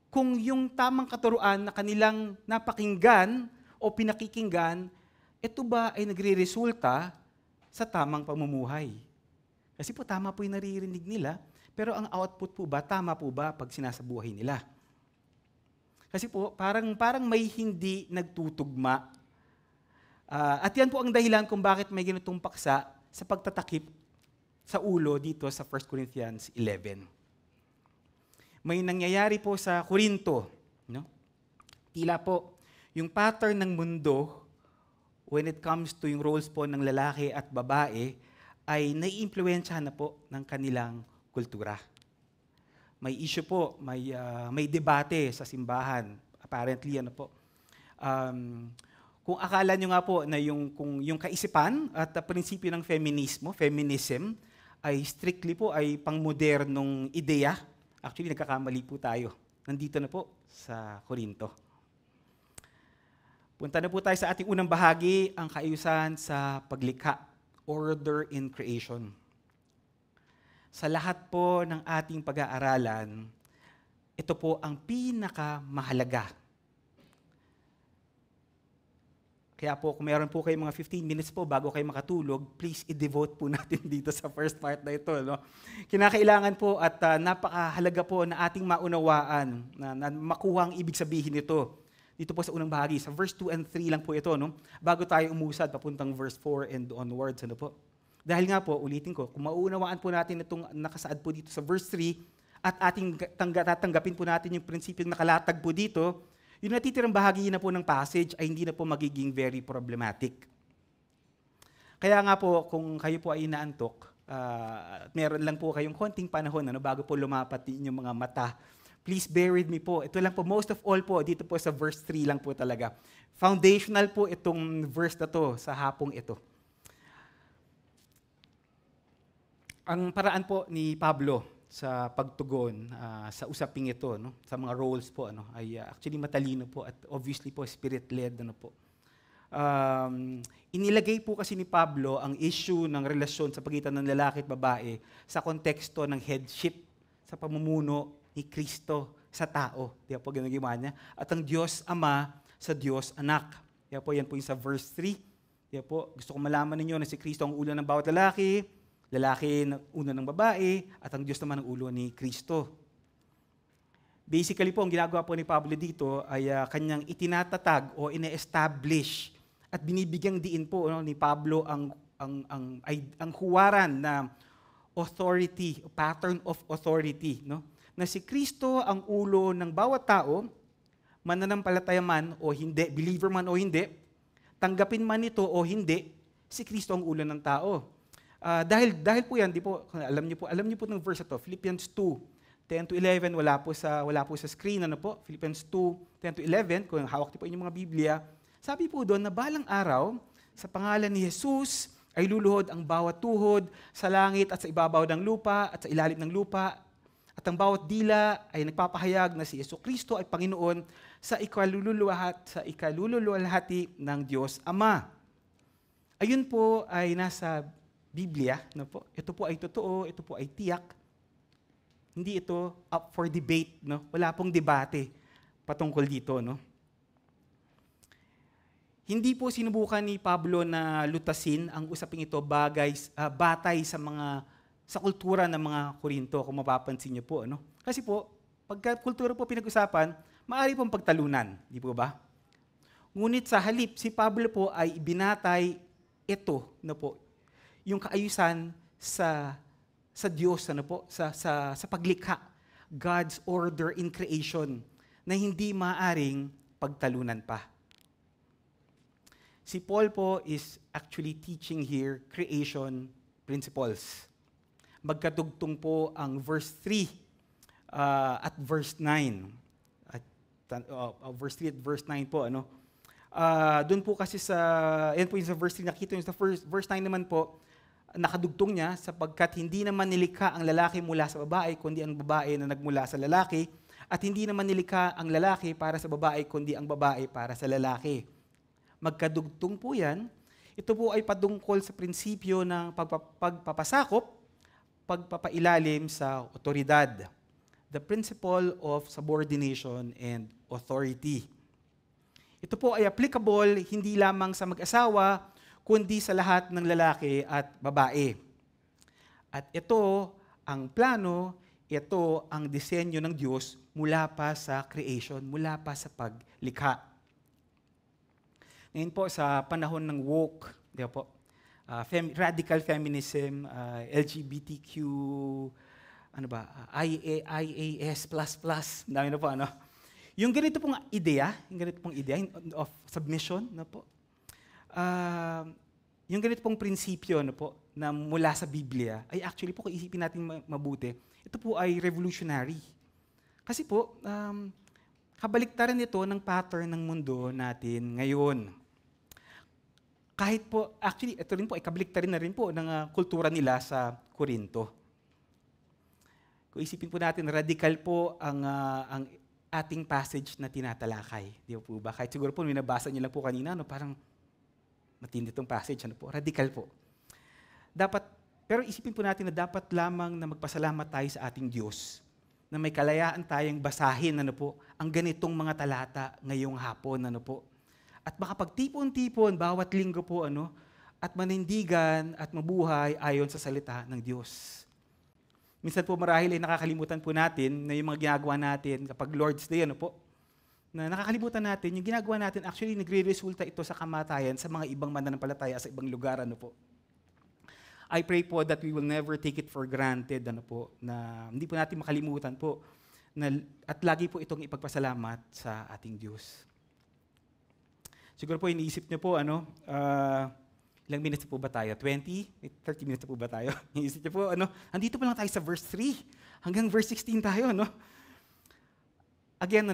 kung yung tamang katuruan na kanilang napakinggan o pinakikinggan, ito ba ay nagre-resulta sa tamang pamumuhay? Kasi po tama po yung naririnig nila, pero ang output po ba, tama po ba pag sinasabuhay nila? Kasi po parang may hindi nagtutugma. At yan po ang dahilan kung bakit may ganitong paksa sa pagtatakip sa ulo dito sa 1 Corinthians 11. May nangyayari po sa Korinto. Tila po, yung pattern ng mundo when it comes to yung roles po ng lalaki at babae, ay naiimpluwensyahan na po ng kanilang kultura. May issue po, may debate sa simbahan. Apparently, ano po. Kung akala nyo nga po na yung kaisipan at prinsipyo ng feminism, ay strictly po ay pangmodernong ideya, actually nagkakamali po tayo. Nandito na po sa Korinto. Punta na po tayo sa ating unang bahagi, ang kaayusan sa paglikha, order in creation. Sa lahat po ng ating pag-aaralan, ito po ang pinakamahalaga. Kaya po, kung meron po kayo mga 15 minutes po bago kayo makatulog, please i-devote po natin dito sa first part na ito. No? Kinakailangan po at napakahalaga po na ating maunawaan, na makuha ang ibig sabihin nito. Dito po sa unang bahagi, sa verse 2 and 3 lang po ito, no? Bago tayo umusad, papuntang verse 4 and onwards. Ano po? Dahil nga po, ulitin ko, kung mauunawaan po natin itong nakasaad po dito sa verse 3, at ating tatanggapin po natin yung prinsipyong nakalatag po dito, yung natitirang bahagi na po ng passage ay hindi na po magiging very problematic. Kaya nga po, kung kayo po ay inaantok, meron lang po kayong konting panahon bago po lumapat yung mga mata, please bear with me po. Ito lang po, most of all po, dito po sa verse 3 lang po talaga. Foundational po itong verse na to sa hapong ito. Ang paraan po ni Pablo sa pagtugon sa usaping ito, no, sa mga roles po, ay actually matalino po at obviously po spirit-led. Inilagay po kasi ni Pablo ang issue ng relasyon sa pagitan ng lalaki at babae sa konteksto ng headship sa pamumuno ni Kristo sa tao. Diyan po ginagawa niya. At ang Diyos Ama sa Diyos Anak. Diyan po, yan po yung sa verse 3. Diyan po, gusto ko malaman ninyo na si Kristo ang ulo ng bawat lalaki, lalaki na ulo ng babae, at ang Diyos naman ang ulo ni Kristo. Basically po, ang ginagawa po ni Pablo dito ay kanyang itinatatag o ine-establish at binibigyang diin po ni Pablo ang huwaran na authority, pattern of authority, no? Na si Kristo ang ulo ng bawat tao, mananampalataya man o hindi, believer man o hindi, tanggapin man ito o hindi, si Kristo ang ulo ng tao. Dahil po yan, alam niyo po ng verse ito, Philippians 2:10-11, wala po sa screen, Philippians 2:10-11, kung hawak niyo po inyong mga Biblia, sabi po doon na balang araw, sa pangalan ni Jesus, ay luluhod ang bawat tuhod sa langit at sa ibabaw ng lupa at sa ilalim ng lupa, at ang bawat dila ay nagpapahayag na si Jesucristo ay Panginoon sa ikalululuwalhati ng Diyos Ama. Ayun po ay nasa Biblia, po. Ito po ay totoo, ito po ay tiyak. Hindi ito up for debate, Wala pong debate patungkol dito, Hindi po sinubukan ni Pablo na lutasin ang usaping ito batay sa kultura ng mga Korinto, kung mapapansin niyo po, Kasi po, pagka kultura po pinag-usapan, maaari pong pagtalunan, di po ba? Ngunit sa halip, si Pablo po ay ibinatay ito, yung kaayusan sa Diyos, sa paglikha, God's order in creation, na hindi maaring pagtalunan pa. Si Paul po is actually teaching here creation principles. Magkatugtong po ang verse 3 at verse 9. Verse 3 at verse 9 po, doon po kasi yan po yung sa verse 3, nakita yung sa verse 9 naman po, nakadugtong niya sapagkat hindi naman nilikha ang lalaki mula sa babae, kundi ang babae na nagmula sa lalaki, at hindi naman nilikha ang lalaki para sa babae, kundi ang babae para sa lalaki. Magkadugtong po yan. Ito po ay padungkol sa prinsipyo ng pagpapasakop, pagpapailalim sa otoridad. The principle of subordination and authority. Ito po ay applicable hindi lamang sa mag-asawa, kundi sa lahat ng lalaki at babae. At ito ang plano, ito ang disenyo ng Diyos mula pa sa creation, mula pa sa paglikha. Ngayon po sa panahon ng woke, radical feminism, LGBTQ, IAS++, dami na po, Yung ganito pong ideya of submission, yung ganito pong prinsipyo ano po, na mula sa Biblia, ay actually po, kung isipin natin mabuti, ito po ay revolutionary. Kasi po, kabaliktaran nito ng pattern ng mundo natin ngayon. Kahit po, actually, ito rin po, ay kabaliktaran na rin po ng kultura nila sa Korinto. Kung isipin po natin, radical po ang ating passage na tinatalakay. Di po ba? Kahit siguro po, minabasa niyo lang po kanina, no, parang matindi itong passage, ano po, radical po. Pero isipin po natin na dapat lamang na magpasalamat tayo sa ating Diyos, na may kalayaan tayong basahin, ano po, ang ganitong mga talata ngayong hapon, ano po. At makapagtipon-tipon bawat linggo po, ano, at manindigan at mabuhay ayon sa salita ng Diyos. Minsan po marahil ay nakakalimutan po natin na yung mga ginagawa natin kapag Lord's Day, ano po, na nakakalimutan natin, yung ginagawa natin actually nagre-resulta ito sa kamatayan sa mga ibang mananampalataya sa ibang lugar, ano po. I pray po that we will never take it for granted, ano po, na hindi po natin makalimutan po, at lagi po itong ipagpasalamat sa ating Diyos. Siguro po iniisip niyo po, ilang minutes po ba tayo? 20? 30 minutes po ba tayo? Iniisip niyo po, andito pa lang tayo sa verse 3. Hanggang verse 16 tayo, Again,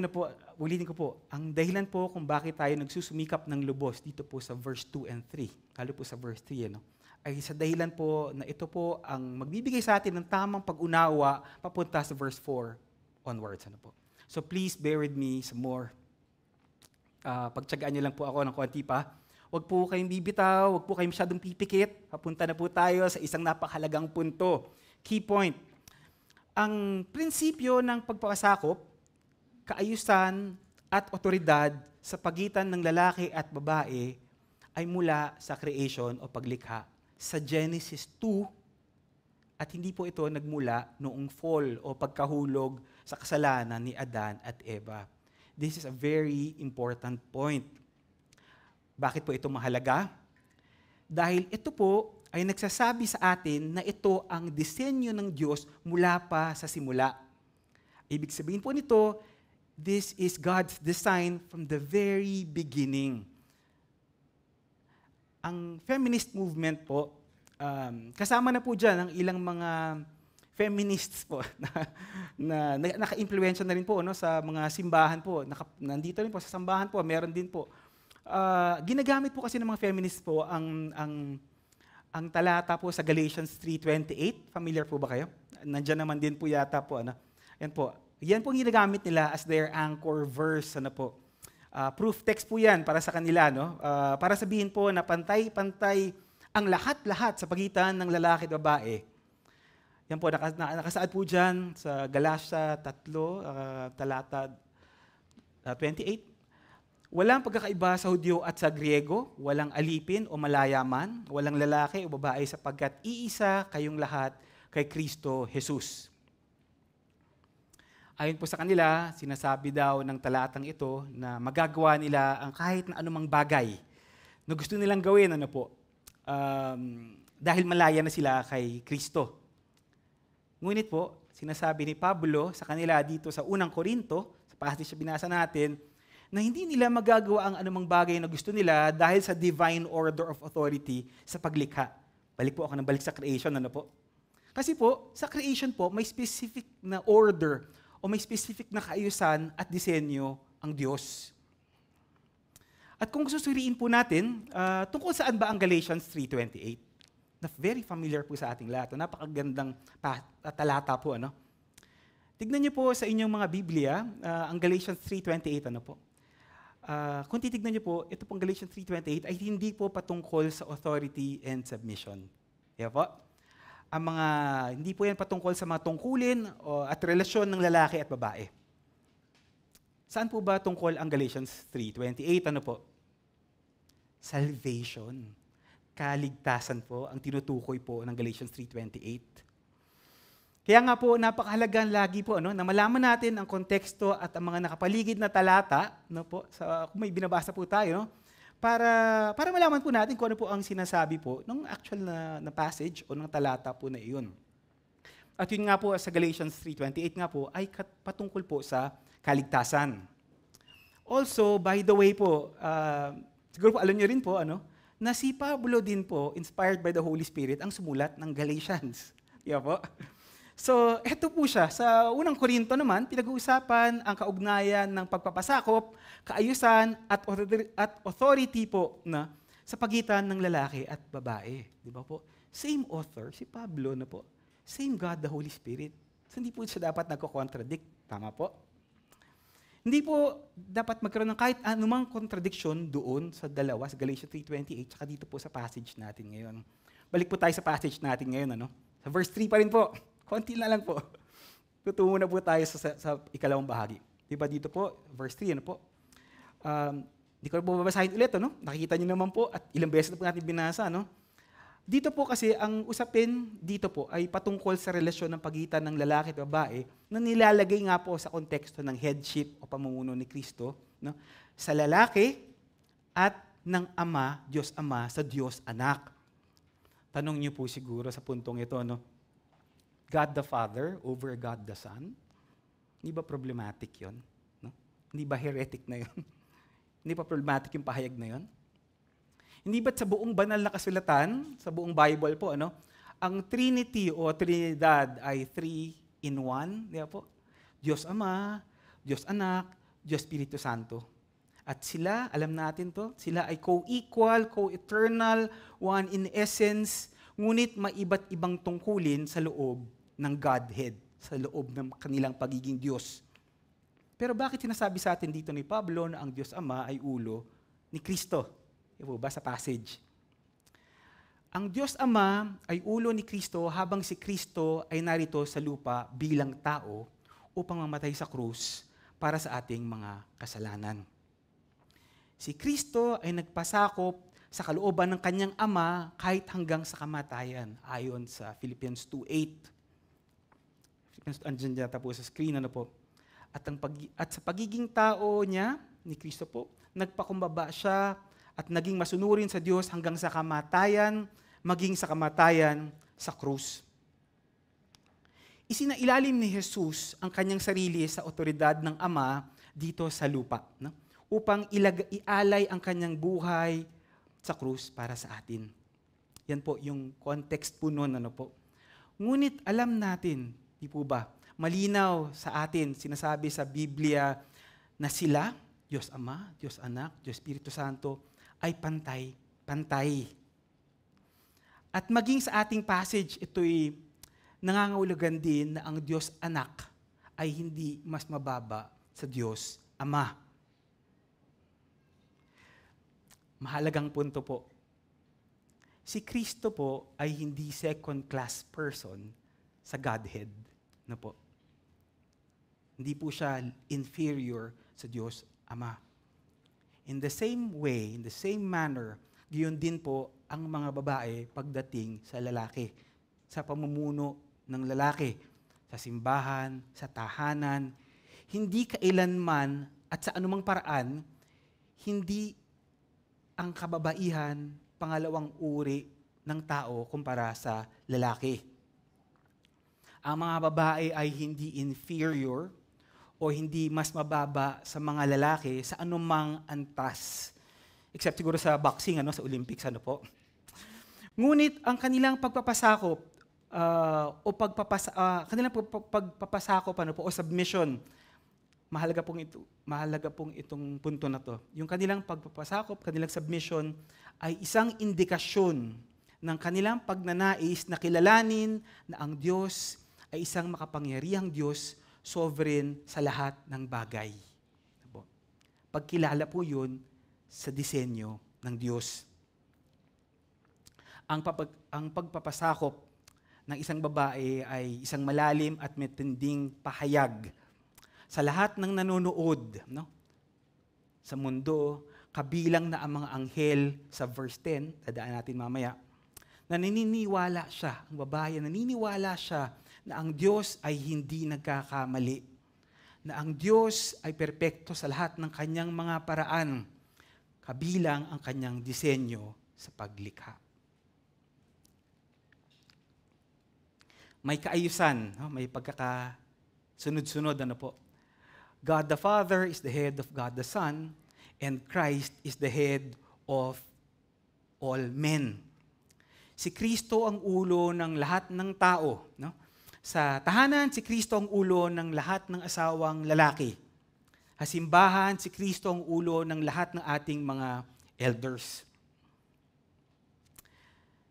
ulitin ko po, ang dahilan po kung bakit tayo nagsusumikap ng lubos dito po sa verse 2 and 3, lalo po sa verse 3, ay sa dahilan po na ito po ang magbibigay sa atin ng tamang pag-unawa papunta sa verse 4 onwards. So please bear with me some more. Pagtsagaan niyo lang po ako ng konti pa. Huwag po kayong bibitaw, huwag po kayong masyadong pipikit. Papunta na po tayo sa isang napakahalagang punto. Key point. Ang prinsipyo ng pagpapasakop, kaayusan at otoridad sa pagitan ng lalaki at babae ay mula sa creation o paglikha sa Genesis 2 at hindi po ito nagmula noong fall o pagkahulog sa kasalanan ni Adan at Eva. This is a very important point. Bakit po ito mahalaga? Dahil ito po ay nagsasabi sa atin na ito ang disenyo ng Diyos mula pa sa simula. Ibig sabihin po nito, this is God's design from the very beginning. Ang feminist movement po, kasama na po dyan ang ilang mga feminists po na naka-impluwensya na rin po sa mga simbahan po. Nandito rin po sa sambahan po, meron din po. Ginagamit po kasi ng mga feminists po ang talata po sa Galatians 3:28. Familiar po ba kayo? Nandiyan naman din po yata po. Yan po. Yan po ginagamit nila as their anchor verse. Proof text po yan para sa kanila. Para sabihin po na pantay-pantay ang lahat-lahat sa pagitan ng lalaki at babae. Yan po, nakasaad po dyan sa Galatia 3, talata 28. Walang pagkakaiba sa Hudyo at sa Griego, walang alipin o malayaman, walang lalaki o babae sapagkat iisa kayong lahat kay Kristo Jesus. Ayon po sa kanila, sinasabi daw ng talatang ito na magagawa nila ang kahit na anumang bagay na gusto nilang gawin, dahil malaya na sila kay Kristo. Ngunit po, sinasabi ni Pablo sa kanila dito sa unang Korinto, sa passage na binasa natin, na hindi nila magagawa ang anumang bagay na gusto nila dahil sa divine order of authority sa paglikha. Balik po ako ng balik sa creation, po? Kasi po, sa creation po, may specific na order o may specific na kaayusan at disenyo ang Diyos. At kung susuriin po natin, tungkol saan ba ang Galatians 3:28? Na very familiar po sa ating lahat. Napakagandang talata po. Tignan niyo po sa inyong mga Biblia, ang Galatians 3:28, kung titignan niyo po, ito pong Galatians 3:28 ay hindi po patungkol sa authority and submission. Yan po. Hindi po yan patungkol sa mga tungkulin at relasyon ng lalaki at babae. Saan po ba tungkol ang Galatians 3:28? Salvation. Kaligtasan po ang tinutukoy po ng Galatians 3:28. Kaya nga po, napakahalagang lagi po na malaman natin ang konteksto at ang mga nakapaligid na talata, kung may binabasa po tayo, para malaman po natin kung ano po ang sinasabi po ng actual na passage o ng talata po na iyon. At yun nga po sa Galatians 3:28 nga po ay patungkol po sa kaligtasan. Also, by the way po, siguro po alam niyo rin po, na na si Pablo din po, inspired by the Holy Spirit, ang sumulat ng Galatians. Di ba po? So, eto po siya. Sa unang Korinto naman, pinag-uusapan ang kaugnayan ng pagpapasakop, kaayusan, at authority po na sa pagitan ng lalaki at babae. Di ba po? Same author, si Pablo na po. Same God, the Holy Spirit. So, hindi po siya dapat nagko-contradict. Tama po? Hindi po dapat magkaroon ng kahit anumang contradiction doon sa dalawa, sa Galatians 3:28, saka dito po sa passage natin ngayon. Balik po tayo sa passage natin ngayon, ano? Sa verse 3 pa rin po. Konti na lang po. Tutungo na po tayo sa ikalawang bahagi. Diba dito po, verse 3, ano po? Di ko na po babasahin ulit, ano? Nakikita niyo naman po, at ilang beses na po natin binasa, ano? Dito po kasi, ang usapin dito po ay patungkol sa relasyon ng pagitan ng lalaki at babae na nilalagay nga po sa konteksto ng headship o pamumuno ni Kristo, no? Sa lalaki at ng Ama, Diyos Ama, sa Diyos Anak. Tanong niyo po siguro sa puntong ito, no? God the Father over God the Son? Hindi ba problematic yon? No? Hindi ba heretic na yon? Hindi ba problematic yung pahayag na yon? Hindi ba't sa buong banal na kasulatan, sa buong Bible po, ano, ang Trinity o Trinidad ay 3 in 1, di ba po? Diyos Ama, Diyos Anak, Diyos Espiritu Santo. At sila, alam natin to, sila ay co-equal, co-eternal, one in essence, ngunit may iba't ibang tungkulin sa loob ng Godhead, sa loob ng kanilang pagiging Diyos. Pero bakit sinasabi sa atin dito ni Pablo na ang Diyos Ama ay ulo ni Kristo? Diba ba sa passage? Ang Diyos Ama ay ulo ni Kristo habang si Kristo ay narito sa lupa bilang tao upang mamatay sa krus para sa ating mga kasalanan. Si Kristo ay nagpasakop sa kalooban ng kanyang Ama kahit hanggang sa kamatayan, ayon sa Philippians 2:8. Andyan dyan po sa screen, ano po. At sa pagiging tao niya, ni Kristo po, nagpakumbaba siya at naging masunurin sa Diyos hanggang sa kamatayan, maging sa kamatayan sa krus. Isinailalim ni Jesus ang kanyang sarili sa otoridad ng Ama dito sa lupa, no? Upang ialay ang kanyang buhay sa krus para sa atin. Yan po yung context po nun, ano po. Ngunit alam natin, di po ba, malinaw sa atin, sinasabi sa Biblia na sila, Diyos Ama, Diyos Anak, Diyos Espiritu Santo, ay pantay. At maging sa ating passage, ito'y nangangahulugan din na ang Diyos Anak ay hindi mas mababa sa Diyos Ama. Mahalagang punto po. Si Kristo po ay hindi second-class person sa Godhead. Na po. Hindi po siya inferior sa Diyos Ama. In the same way, in the same manner, gayon din po ang mga babae pagdating sa lalaki, sa pamumuno ng lalaki, sa simbahan, sa tahanan. Hindi kailanman at sa anumang paraan, hindi ang kababaihan pangalawang uri ng tao kumpara sa lalaki. Ang mga babae ay hindi inferior o hindi mas mababa sa mga lalaki sa anumang antas. Except siguro sa boxing, sa Olympics, po. Ngunit ang kanilang pagpapasakop pagpapasakop o submission, mahalaga pong itong punto na to. Yung kanilang pagpapasakop, kanilang submission ay isang indikasyon ng kanilang pagnanais na kilalanin na ang Diyos ay isang makapangyarihang Diyos, sovereign sa lahat ng bagay. Pagkilala po yun sa disenyo ng Diyos. Ang pagpapasakop ng isang babae ay isang malalim at matinding pahayag sa lahat ng nanonood, no? Sa mundo, kabilang na ang mga anghel sa verse 10, dadaan natin mamaya, na naniniwala siya, ang babae, naniniwala siya na ang Diyos ay hindi nagkakamali, na ang Diyos ay perpekto sa lahat ng kanyang mga paraan, kabilang ang kanyang disenyo sa paglikha. May kaayusan, may pagkakasunod-sunod, po. God the Father is the head of God the Son, and Christ is the head of all men. Si Kristo ang ulo ng lahat ng tao. No? Sa tahanan, si Kristo ang ulo ng lahat ng asawang lalaki. Sa simbahan, si Kristo ang ulo ng lahat ng ating mga elders.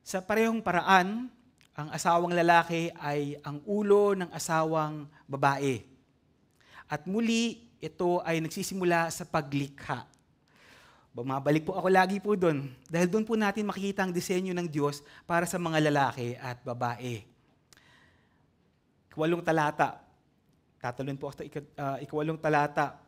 Sa parehong paraan, ang asawang lalaki ay ang ulo ng asawang babae. At muli, ito ay nagsisimula sa paglikha. Bumabalik po ako lagi po doon. Dahil doon po natin makikita ang disenyo ng Diyos para sa mga lalaki at babae. 8 talata. Tatalon po ako sa 8 talata.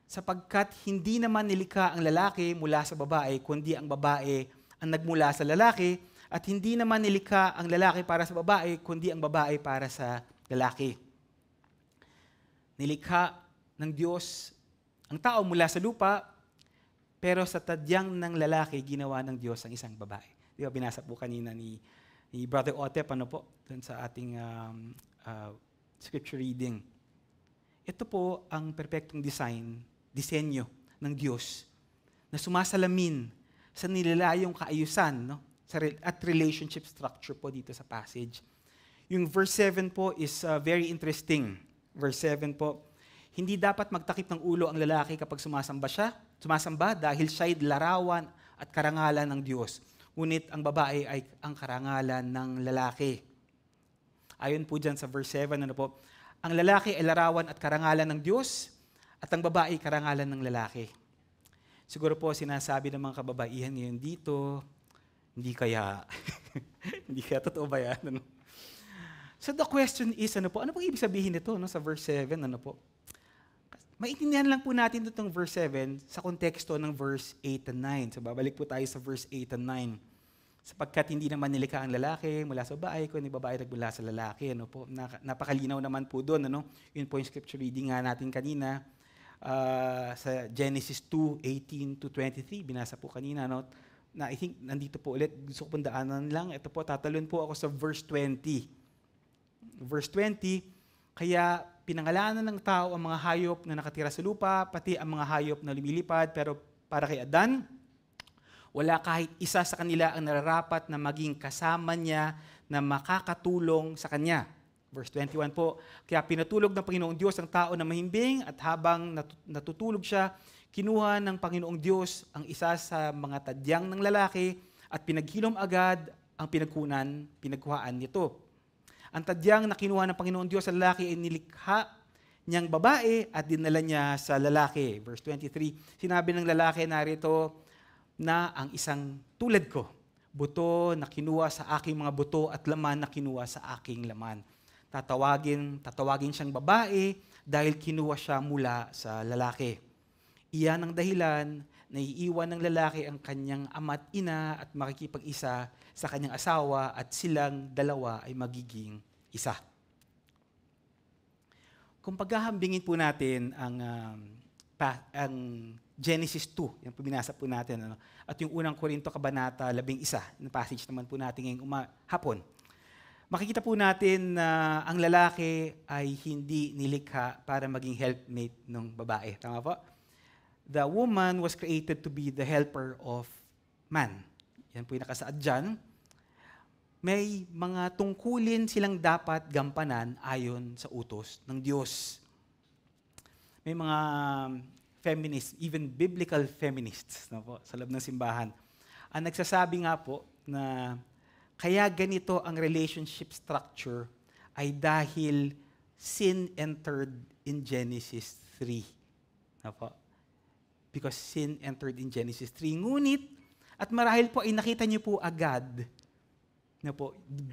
Sapagkat hindi naman nilikha ang lalaki mula sa babae, kundi ang babae ang nagmula sa lalaki, at hindi naman nilikha ang lalaki para sa babae, kundi ang babae para sa lalaki. Nilikha ng Diyos ang tao mula sa lupa, pero sa tadyang ng lalaki, ginawa ng Diyos ang isang babae. Di ba, binasa po kanina ni Brother Otep, dun sa ating scripture reading. Ito po ang perfectong disenyo ng Diyos na sumasalamin sa nilalayong kaayusan, no? At relationship structure po dito sa passage. Yung verse 7 po is very interesting. Verse 7 po, hindi dapat magtakip ng ulo ang lalaki kapag sumasamba dahil siya'y larawan at karangalan ng Diyos. Ngunit ang babae ay ang karangalan ng lalaki. Ayon po dyan sa verse 7, ang lalaki ay larawan at karangalan ng Diyos at ang babae ay karangalan ng lalaki. Siguro po sinasabi ng mga kababaihan ngayon dito, hindi kaya totoo ba yan? So the question is, ano pong ibig sabihin nito sa verse 7? Maintindihan lang po natin itong verse 7 sa konteksto ng verse 8 and 9. So babalik po tayo sa verse 8 and 9. Sapagkat hindi naman nilikha ang lalaki mula sa babae, kundi babae nagmula sa lalaki. Napakalinaw naman po doon. Yun po yung scripture reading nga natin kanina sa Genesis 2:18 to 23. Binasa po kanina. Na I think nandito po ulit, gusto ko pong daanan lang. Ito po, tatalon po ako sa verse 20. Verse 20, kaya pinangalanan ng tao ang mga hayop na nakatira sa lupa, pati ang mga hayop na lumilipad, pero para kay Adan, wala kahit isa sa kanila ang nararapat na maging kasama niya na makakatulong sa kanya. Verse 21 po, kaya pinatulog ng Panginoong Diyos ang tao na mahimbing at habang natutulog siya, kinuha ng Panginoong Diyos ang isa sa mga tadyang ng lalaki at pinaghilom agad ang pinagkuhaan nito. Ang tadyang na kinuha ng Panginoong Diyos sa lalaki ay nilikha niyang babae at dinala niya sa lalaki. Verse 23, sinabi ng lalaki narito na ang isang tulad ko, buto na kinuha sa aking mga buto at laman na kinuha sa aking laman. Tatawagin siyang babae dahil kinuha siya mula sa lalaki. Iyan ang dahilan na iiwan ng lalaki ang kanyang ama't ina at makikipag-isa sa kanyang asawa at silang dalawa ay magiging isa. Kung paghahambingin po natin ang Genesis 2, yung binasa po natin, at yung unang Korinto Kabanata 11, yung passage naman po natin ngayong hapon, makikita po natin na ang lalaki ay hindi nilikha para maging helpmate ng babae. Tama po? The woman was created to be the helper of man. Yan po yung nakasaad dyan. May mga tungkulin silang dapat gampanan ayon sa utos ng Diyos. May mga feminists, even biblical feminists sa loob ng simbahan, ang nagsasabi nga po na kaya ganito ang relationship structure ay dahil sin entered in Genesis 3. Because sin entered in Genesis 3. Ngunit, at marahil po ay nakita niyo po agad,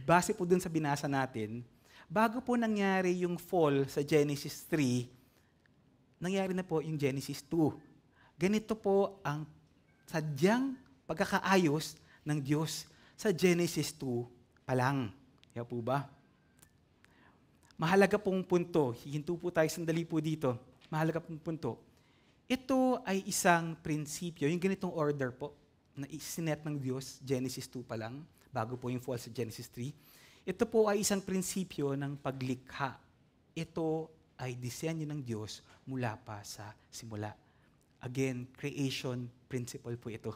base po dun sa binasa natin, bago po nangyari yung fall sa Genesis 3, nangyari na po yung Genesis 2. Ganito po ang sadyang pagkakaayos ng Diyos sa Genesis 2 pa lang. Kaya po ba? Mahalaga pong punto, hihinto po tayo sandali po dito, mahalaga pong punto, ito ay isang prinsipyo, yung ganitong order po, na isinet ng Diyos, Genesis 2 pa lang, bago po yung fall sa Genesis 3. Ito po ay isang prinsipyo ng paglikha. Ito ay disenyo ng Diyos mula pa sa simula. Again, creation principle po ito.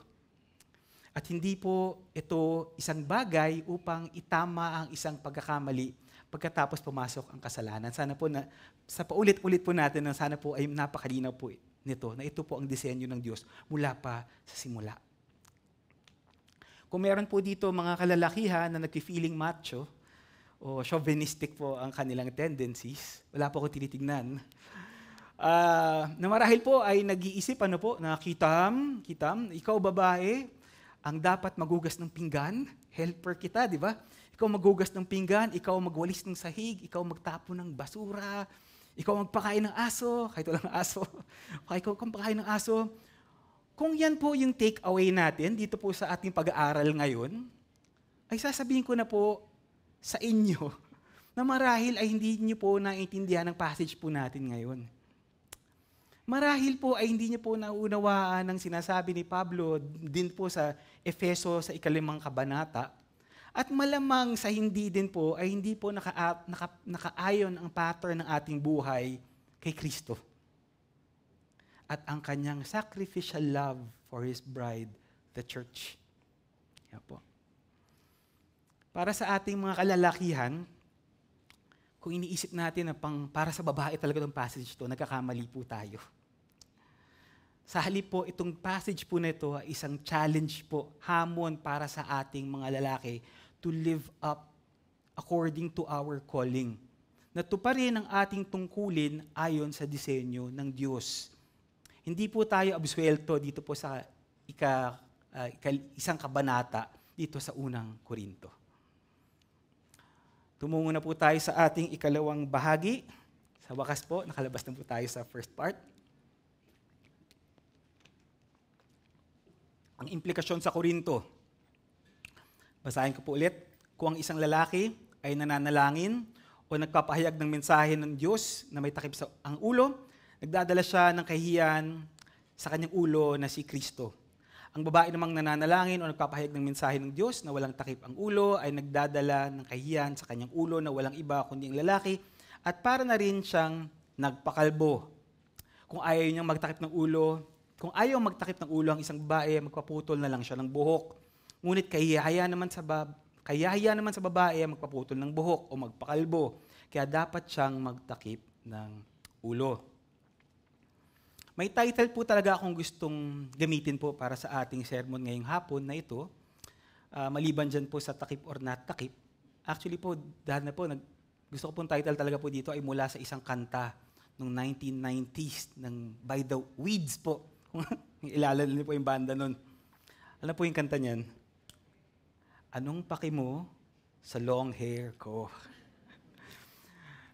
At hindi po ito isang bagay upang itama ang isang pagkakamali pagkatapos pumasok ang kasalanan. Sana po na sa paulit-ulit po natin na sana po ay napakalinaw po nito na ito po ang disenyo ng Diyos mula pa sa simula. Kung meron po dito mga kalalakihan na nag-feeling macho o chauvinistic po ang kanilang tendencies, wala po akong tinitignan. Na marahil po ay nag-iisip na kitam, ikaw babae, ang dapat magugas ng pinggan, helper kita, di ba? Ikaw magugas ng pinggan, ikaw magwalis ng sahig, ikaw magtapo ng basura, ikaw magpakain ng aso, kahit walang aso, ikaw magpakain ng aso. Kung yan po yung take away natin dito po sa ating pag-aaral ngayon, ay sasabihin ko na po sa inyo na marahil ay hindi niyo po naintindihan ang passage po natin ngayon. Marahil po ay hindi niyo po naunawaan ang sinasabi ni Pablo din po sa Efeso sa 5 kabanata. At malamang sa hindi din po ay hindi po nakaayon ang pattern ng ating buhay kay Kristo. At ang kanyang sacrificial love for His bride, the church. Yan po. Para sa ating mga kalalakihan, kung iniisip natin na para sa babae talaga itong passage ito, nagkakamali po tayo. Sa halip po, itong passage po na ito ay isang challenge po, hamon para sa ating mga lalaki to live up according to our calling. Natuparin ang ating tungkulin ayon sa disenyo ng Diyos. Hindi po tayo absuelto dito po sa isang kabanata dito sa unang Korinto. Tumungo na po tayo sa ating ikalawang bahagi. Sa wakas po, nakalabas na po tayo sa first part. Ang implikasyon sa Korinto. Basahin ko po ulit. Kung ang isang lalaki ay nananalangin o nagpapahayag ng mensahe ng Diyos na may takip sa ang ulo, nagdadala siya ng kahihiyan sa kanyang ulo na si Kristo. Ang babae namang nananalangin o nagpapahayag ng mensahe ng Diyos na walang takip ang ulo ay nagdadala ng kahihiyan sa kanyang ulo na walang iba kundi ang lalaki at para na rin siyang nagpakalbo. Kung ayaw niyang magtakip ng ulo, kung ayaw magtakip ng ulo ang isang babae, magpaputol na lang siya ng buhok. Ngunit kahihiya naman sa babae magpaputol ng buhok o magpakalbo. Kaya dapat siyang magtakip ng ulo. May title po talaga akong gustong gamitin po para sa ating sermon ngayong hapon na ito. Maliban dyan po sa takip or not takip. Actually po, dahil na po, gusto ko pong title talaga po dito ay mula sa isang kanta noong 1990s ng By the Weeds po. Ilalala niyo po yung banda nun. Alam po yung kanta niyan? Anong paki mo sa long hair ko?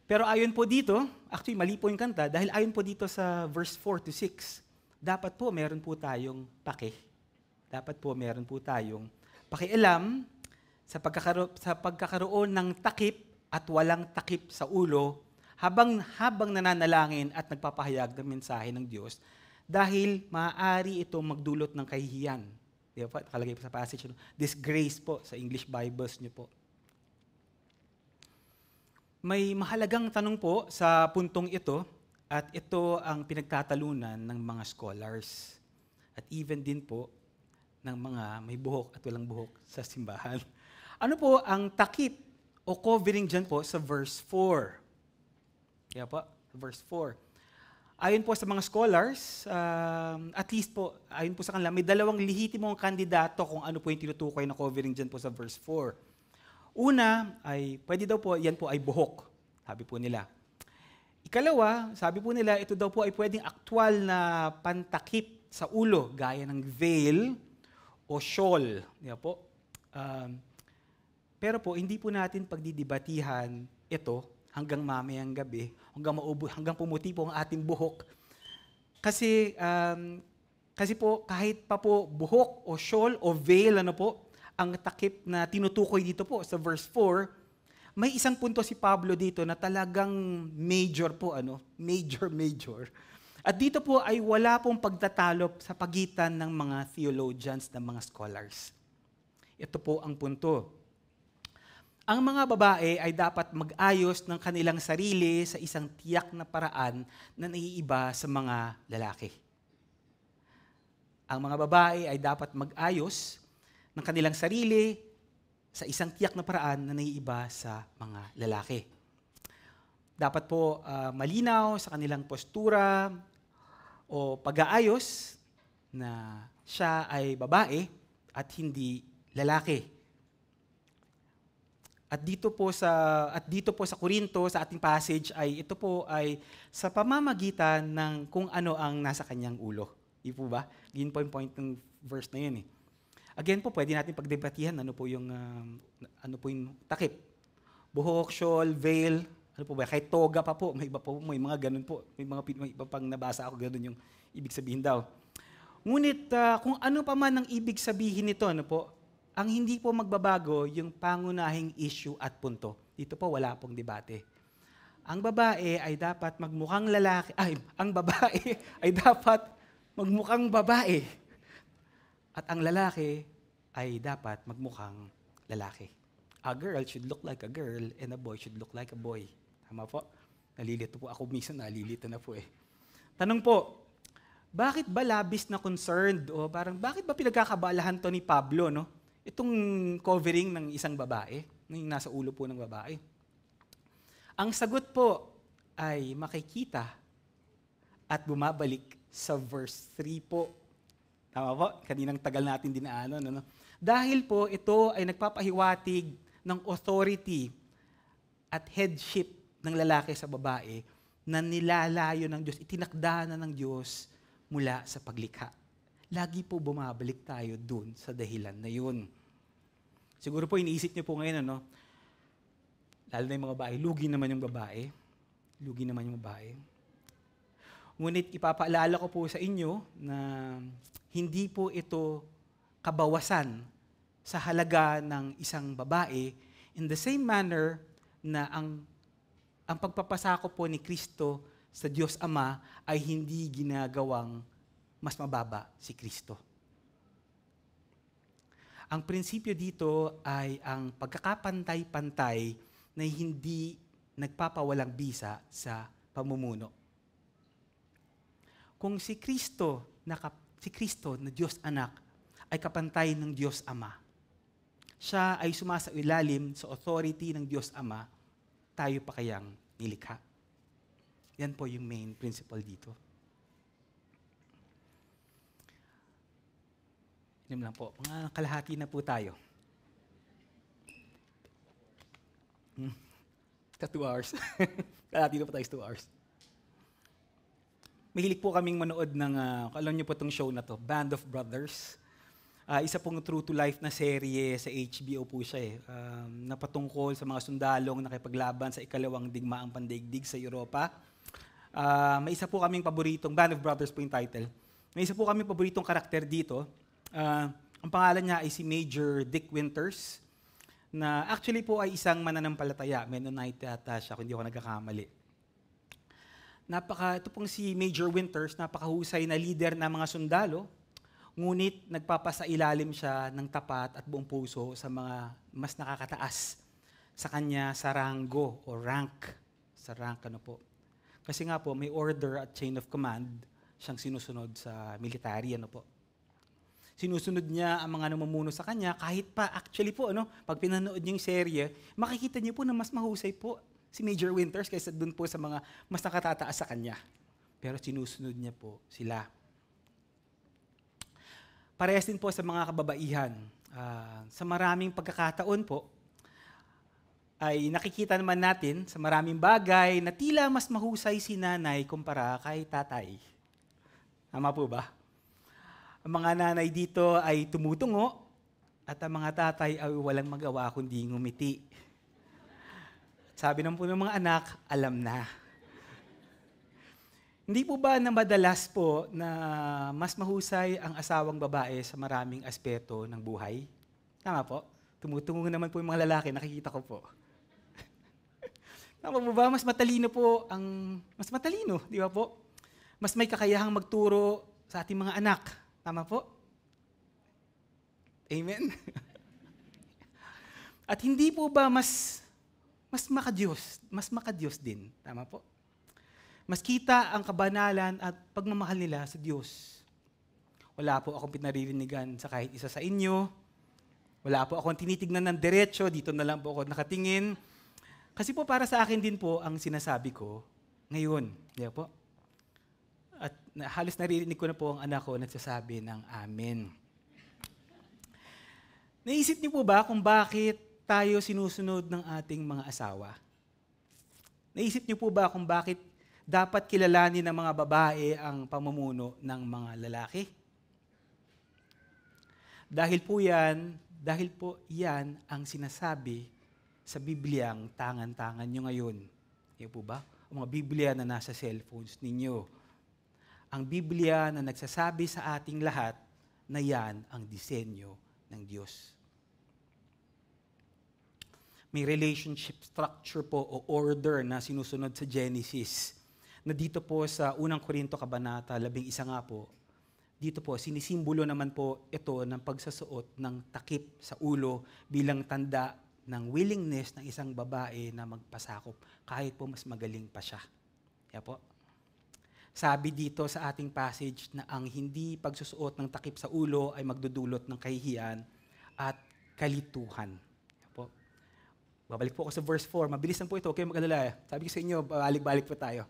Pero ayon po dito, actually mali po yung kanta, dahil ayon po dito sa verse 4 to 6, dapat po meron po tayong paki. Dapat po meron po tayong pakialam sa pagkakaroon ng takip at walang takip sa ulo habang nananalangin at nagpapahayag ng mensahe ng Diyos dahil maaari itong magdulot ng kahihiyan. Di ba? Nakalagay po sa passage, disgrace po sa English Bibles niyo po. May mahalagang tanong po sa puntong ito at ito ang pinagtatalunan ng mga scholars at even din po ng mga may buhok at walang buhok sa simbahan. Ano po ang takip o covering dyan po sa verse 4? Kaya po, verse 4. Ayon po sa mga scholars, at least po, ayon po sa kanila, may dalawang lehitimong kandidato kung ano po yung tinutukoy na covering dyan po sa verse 4. Una, ay pwede daw po, yan po ay buhok, sabi po nila. Ikalawa, sabi po nila, ito daw po ay pwedeng aktwal na pantakip sa ulo, gaya ng veil o shawl. Yan po. Pero po, hindi po natin pagdidibatihan ito hanggang mamayang gabi, hanggang pumuti po ang ating buhok. Kasi po, kahit pa po buhok o shawl o veil, ang takip na tinutukoy dito po sa verse 4, may isang punto si Pablo dito na talagang major po, major. At dito po ay wala pong pagtatalo sa pagitan ng mga theologians, ng mga scholars. Ito po ang punto. Ang mga babae ay dapat mag-ayos ng kanilang sarili sa isang tiyak na paraan na naiiba sa mga lalaki. Ang mga babae ay dapat mag-ayos ng kanilang sarili sa isang tiyak na paraan na naiiba sa mga lalaki. Dapat po malinaw sa kanilang postura o pag-aayos na siya ay babae at hindi lalaki. At dito po sa Korinto, sa ating passage ay ito po ay sa pamamagitan ng kung ano ang nasa kanyang ulo. Di po ba? Yun po yung point ng verse na yun eh. Again po, pwede natin pagdebatihan ano po yung takip. Buhok, shawl, veil, ano po ba? Kahit toga pa po, may iba po, may mga ganun po. May iba pang nabasa ako, ganun yung ibig sabihin daw. Ngunit kung ano pa man ang ibig sabihin nito, ano po, ang hindi po magbabago yung pangunahing issue at punto. Dito po wala pong debate. Ang babae ay dapat magmukhang lalaki, ang babae ay dapat magmukhang babae. At ang lalaki ay dapat magmukhang lalaki. A girl should look like a girl and a boy should look like a boy. Tama po? Nalilito po ako minsan, nalilito na po eh. Tanong po, bakit ba labis na concerned o parang bakit ba pinagkakabalahan to ni Pablo, no? Itong covering ng isang babae, yung nasa ulo po ng babae. Ang sagot po ay makikita at bumabalik sa verse 3 po. Tama po? Kaninang tagal natin dinaanan. Ano? Dahil po ito ay nagpapahiwatig ng authority at headship ng lalaki sa babae na nilalayo ng Diyos, itinakda na ng Diyos mula sa paglikha. Lagi po bumabalik tayo dun sa dahilan na yun. Siguro po iniisip niyo po ngayon, ano? Lalo na yung mga babae, lugi naman yung babae. Lugi naman yung babae. Ngunit ipapaalala ko po sa inyo na hindi po ito kabawasan sa halaga ng isang babae in the same manner na ang pagpapasako po ni Kristo sa Diyos Ama ay hindi ginagawang mas mababa si Kristo. Ang prinsipyo dito ay ang pagkakapantay-pantay na hindi nagpapawalang bisa sa pamumuno. Kung si Kristo na Diyos Anak ay kapantay ng Diyos Ama, siya ay sumasailalim sa authority ng Diyos Ama, tayo pa kayang nilikha? Yan po yung main principle dito. Yun lang po. Mga kalahati na po tayo. 2 hours. Kalahati na po tayo 2 hours. Mahilig po kaming manood ng, alam niyo po itong show na to, Band of Brothers. Isa pong true to life na serye sa HBO po siya eh. Napatungkol sa mga sundalong nakipaglaban sa ikalawang digmaang pandaigdig sa Europa. May isa po kaming paboritong, Band of Brothers po yung title. May isa po kaming paboritong karakter dito. Ang pangalan niya ay si Major Dick Winters, na actually po ay isang mananampalataya. Mennonite ata siya, kung hindi ako nagkakamali. Ito pong si Major Winters, napakahusay na leader ng mga sundalo, ngunit nagpapasailalim siya ng tapat at buong puso sa mga mas nakakataas sa kanya sa ranggo o rank. Sa rank ano po. Kasi nga po, may order at chain of command siyang sinusunod sa military. Ano po. Sinusunod niya ang mga namumuno sa kanya, kahit pa actually po, pag pinanood niyo yung serye, makikita niyo po na mas mahusay po si Major Winters kaysa dun po sa mga mas nakatataas sa kanya. Pero sinusunod niya po sila. Parehas din po sa mga kababaihan. Sa maraming pagkakataon po, ay nakikita naman natin sa maraming bagay na tila mas mahusay si nanay kumpara kay tatay. Tama po ba? Ang mga nanay dito ay tumutungo at ang mga tatay ay walang magawa kundi ngumiti. Sabi naman po ng mga anak, alam na. Hindi po ba na madalas po na mas mahusay ang asawang babae sa maraming aspeto ng buhay? Tama po? Tumutungo naman po yung mga lalaki, nakikita ko po. Tama po ba? Mas matalino, di ba po? Mas may kakayahang magturo sa ating mga anak. Tama po? Amen? At hindi po ba mas makadiyos din? Tama po? Mas kita ang kabanalan at pagmamahal nila sa Diyos. Wala po akong pinaririnig sa kahit isa sa inyo Wala po akong tinitignan ng diretso, dito na lang po ako nakatingin. Kasi po para sa akin din po ang sinasabi ko ngayon. Di ba po? At halos naririnig ko na po ang anak ko nagsasabi ng amen. Naisip niyo po ba kung bakit tayo sinusunod ng ating mga asawa? Naisip niyo po ba kung bakit dapat kilalanin ng mga babae ang pamumuno ng mga lalaki? Dahil po yan ang sinasabi sa Bibliang tangan-tangan nyo ngayon. Yan po ba? O mga Biblia na nasa cellphones ninyo. Ang Biblia na nagsasabi sa ating lahat na yan ang disenyo ng Diyos. May relationship structure po o order na sinusunod sa Genesis. Na dito po sa unang Korinto Kabanata 11 nga po, dito po, sinisimbolo naman po ito ng pagsasuot ng takip sa ulo bilang tanda ng willingness ng isang babae na magpasakop kahit po mas magaling pa siya. Kaya po, sabi dito sa ating passage na ang hindi pagsusuot ng takip sa ulo ay magdudulot ng kahihiyan at kalituhan. Kaya po, babalik po ako sa verse 4. Mabilis lang po ito, okay mag-alala. Sabi ko sa inyo, balik-balik po tayo.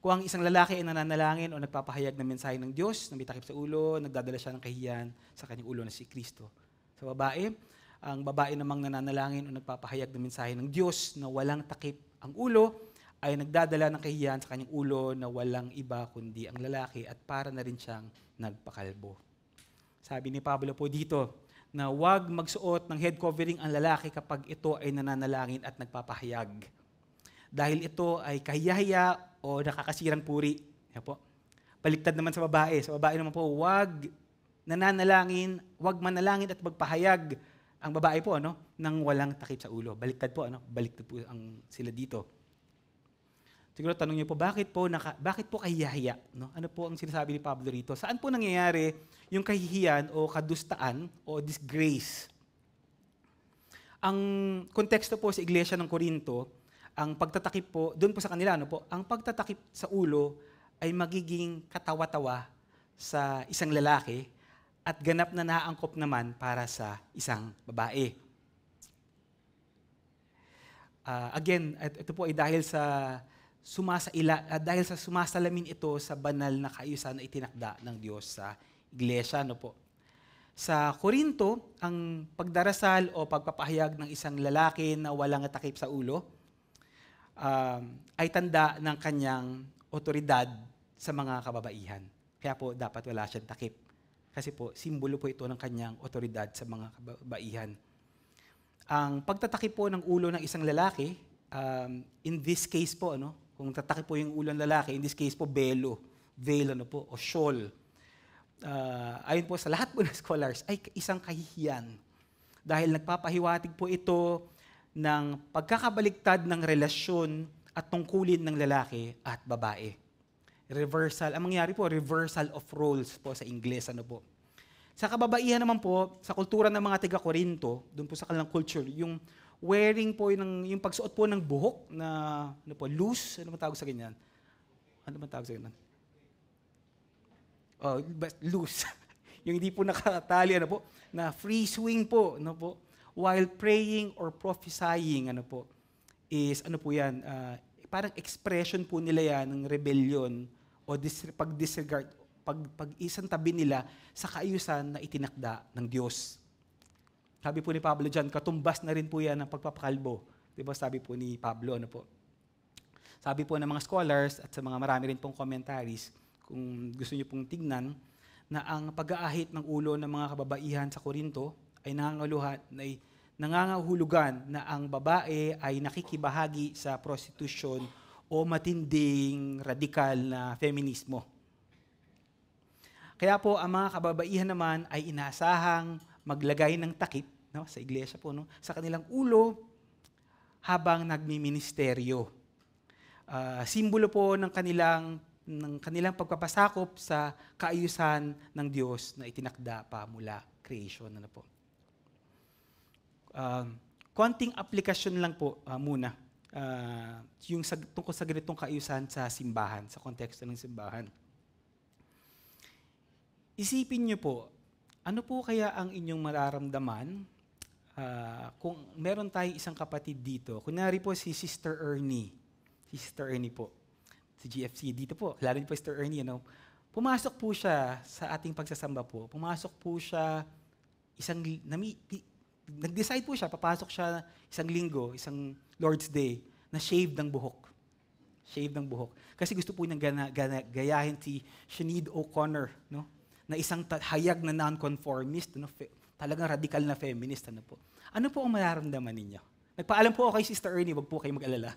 Kung ang isang lalaki ay nananalangin o nagpapahayag ng mensahe ng Diyos na may takip sa ulo, nagdadala siya ng kahihiyan sa kanyang ulo na si Kristo. Sa babae, ang babae namang nananalangin o nagpapahayag ng mensahe ng Diyos na walang takip ang ulo, ay nagdadala ng kahihiyan sa kanyang ulo na walang iba kundi ang lalaki at para na rin siyang nagpakalbo. Sabi ni Pablo po dito na huwag magsuot ng head covering ang lalaki kapag ito ay nananalangin at nagpapahayag. Dahil ito ay kahiyahiya o nakakasirang puri. Yan po. Baliktad naman sa babae. Sa babae naman po, huwag manalangin at magpahayag ang babae po, nang walang takip sa ulo. Baliktad po, baliktad po sila dito. Siguro tanong niyo po, bakit po kahihiya? Ano po ang sinasabi ni Pablo rito? Saan po nangyayari yung kahihiyan o kadustaan o disgrace? Ang konteksto po sa iglesia ng Korinto, ang pagtatakip po, doon po sa kanila, ang pagtatakip sa ulo ay magiging katawa-tawa sa isang lalaki at ganap na naangkop naman para sa isang babae. Again, ito po ay dahil sa sumasalamin ito sa banal na kaayusan na itinakda ng Diyos sa iglesia. Sa Korinto, ang pagdarasal o pagpapahayag ng isang lalaki na walang takip sa ulo ay tanda ng kanyang otoridad sa mga kababaihan. Kaya po dapat wala siyang takip. Kasi po, simbolo po ito ng kanyang otoridad sa mga kababaihan. Ang pagtatakip po ng ulo ng isang lalaki, in this case po, kung tatakip po yung ulo ng lalaki, in this case po, veil o shawl. Ayon po sa lahat po ng scholars, ay isang kahihiyan. Dahil nagpapahiwatig po ito ng pagkakabaligtad ng relasyon at tungkulin ng lalaki at babae. Reversal, ang mangyari po, reversal of roles po sa Ingles. Sa kababaihan naman po, sa kultura ng mga taga-Korinto, doon po sa kanilang culture, yung wearing po, yung pagsuot po ng buhok na loose, ano man tawag sa ganyan? Oh, loose. Yung hindi po nakatali, na free swing po, while praying or prophesying, is, yan, parang expression po nila yan ng rebellion o pag-disregard, pag-isang tabi nila sa kaayusan na itinakda ng Diyos. Sabi po ni Pablo dyan, katumbas na rin po yan ng pagpapakalbo. Diba sabi po ni Pablo, Sabi po ng mga scholars at sa mga marami rin pong commentaries, kung gusto niyo pong tignan, na ang pag-aahit ng ulo ng mga kababaihan sa Korinto ay nangangahulugan na ang babae ay nakikibahagi sa prostitution o matinding radikal na feminismo. Kaya po, ang mga kababaihan naman ay inaasahang maglagay ng takip sa iglesia po, sa kanilang ulo habang nagmiministeryo. Simbolo po ng kanilang pagpapasakop sa kaayusan ng Diyos na itinakda pa mula creation. Konting aplikasyon lang po muna yung tungkol sa ganitong kaayusan sa simbahan, sa konteksto ng simbahan. Isipin niyo po, ano po kaya ang inyong mararamdaman kung meron tayong isang kapatid dito, kunyari po si Sister Ernie. Si Sister Ernie po. Si GFC dito po. Lalo niyo po Sister Ernie, ano? Pumasok po siya sa ating pagsasamba po. Pumasok po siya nag-decide po siya, papasok siya isang linggo, isang Lord's Day, na shave ng buhok. Shave ng buhok. Kasi gusto po niyang gayahin si Sinead O'Connor, no? Na isang hayag na non-conformist, no? Talagang radical na feminist. Ano po? Ano po ang mararamdaman ninyo? Nagpaalam po ako kay Sister Ernie, wag po kayo mag-alala.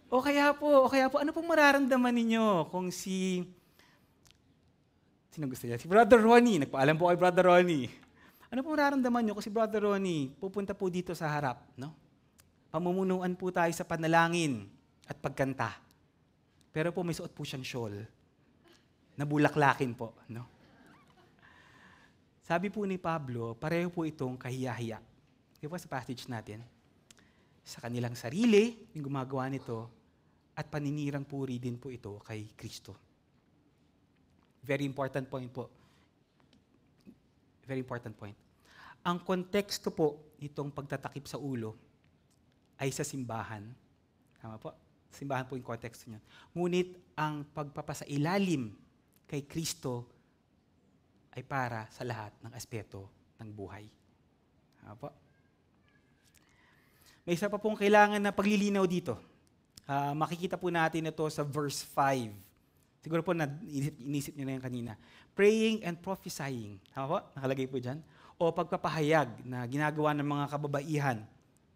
O kaya po, ano pong mararamdaman ninyo kung sino gusto niya? Si Brother Ronnie. Nagpaalam po kay Brother Ronnie. Ano pong mararamdaman niyo kung si Brother Ronnie pupunta po dito sa harap, no? Pamumunuan po tayo sa panalangin at pagkanta. Pero po may suot po siyang shawl. Nabulaklakin po, no? Sabi po ni Pablo, pareho po itong kahiya-hiya. Di ba sa passage natin? Sa kanilang sarili, yung gumagawa nito, at paninirang puri din po ito kay Kristo. Very important point po. Very important point. Ang konteksto po nitong pagtatakip sa ulo ay sa simbahan. Tama po? Simbahan po yung konteksto niyan. Ngunit ang pagpapasailalim kay Kristo ay para sa lahat ng aspeto ng buhay. Tama po? May isa pa pong kailangan na paglilinaw dito. Makikita po natin ito sa verse 5. Siguro po inisip niyo na yan kanina. Praying and prophesying. Tama po? Nakalagay po dyan. O pagpapahayag na ginagawa ng mga kababaihan.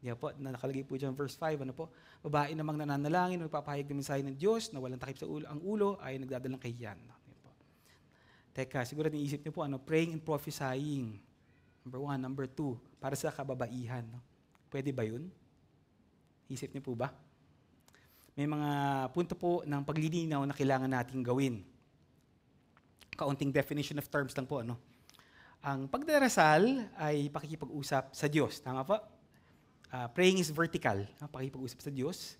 Yan po, nakalagay po dyan verse 5. Ano po? Babae namang nananalangin, magpapahayag ng mensahe ng Diyos na walang takip sa ulo. Ang ulo ay nagdadalang kahiyan. Teka, siguro niisip niyo po, praying and prophesying. Number 1. Number 2, para sa kababaihan. No? Pwede ba yun? Isip niyo po ba? May mga punto po ng paglilinaw na kailangan nating gawin. Kaunting definition of terms lang po. Ang pagdarasal ay pakikipag-usap sa Diyos. Tama po? Praying is vertical. Pakikipag-usap sa Diyos.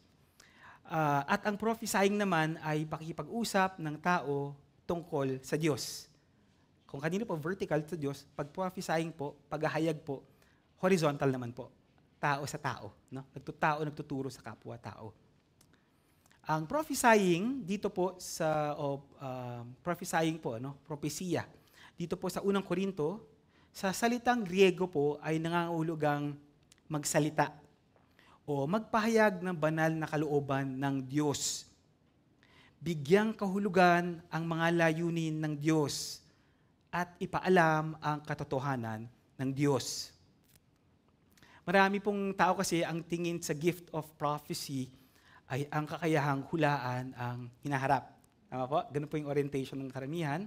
At ang prophesying naman ay pakikipag-usap ng tao tungkol sa Diyos. Kung kanino po vertical sa Diyos, pag prophesying po, paghahayag po, horizontal naman po. Tao sa tao. No? Tao nagtuturo sa kapwa-tao. Ang prophesying dito po sa prophesying po, propesya. Dito po sa unang Korinto, sa salitang Griego po ay nangangahulugang magsalita o magpahayag ng banal na kalooban ng Diyos. Bigyang kahulugan ang mga layunin ng Diyos at ipaalam ang katotohanan ng Diyos. Marami pong tao kasi ang tingin sa gift of prophecy ay ang kakayahang hulaan ang hinaharap. Tama po? Ganun po yung orientation ng karamihan.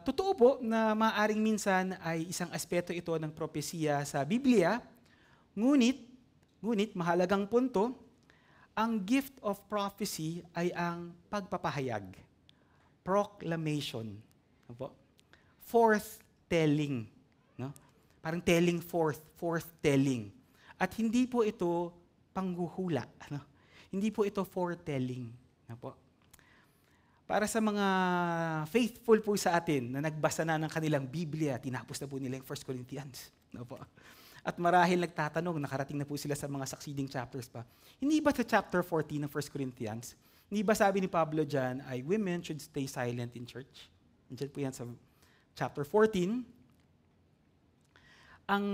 Totoo po na maaaring minsan ay isang aspeto ito ng propesiya sa Biblia, ngunit mahalagang punto, ang gift of prophecy ay ang pagpapahayag, proclamation, ano po? Forth-telling. No? Parang telling forth-telling. At hindi po ito panghuhula. Ano? Hindi po ito foretelling. Ano po? Para sa mga faithful po sa atin na nagbasa na ng kanilang Biblia, tinapos na po nila yung 1 Corinthians. No po. At marahil nagtatanong, nakarating na po sila sa mga succeeding chapters pa. Hindi ba sa chapter 14 ng 1 Corinthians, hindi ba sabi ni Pablo dyan ay women should stay silent in church? Diyan po yan sa chapter 14. Ang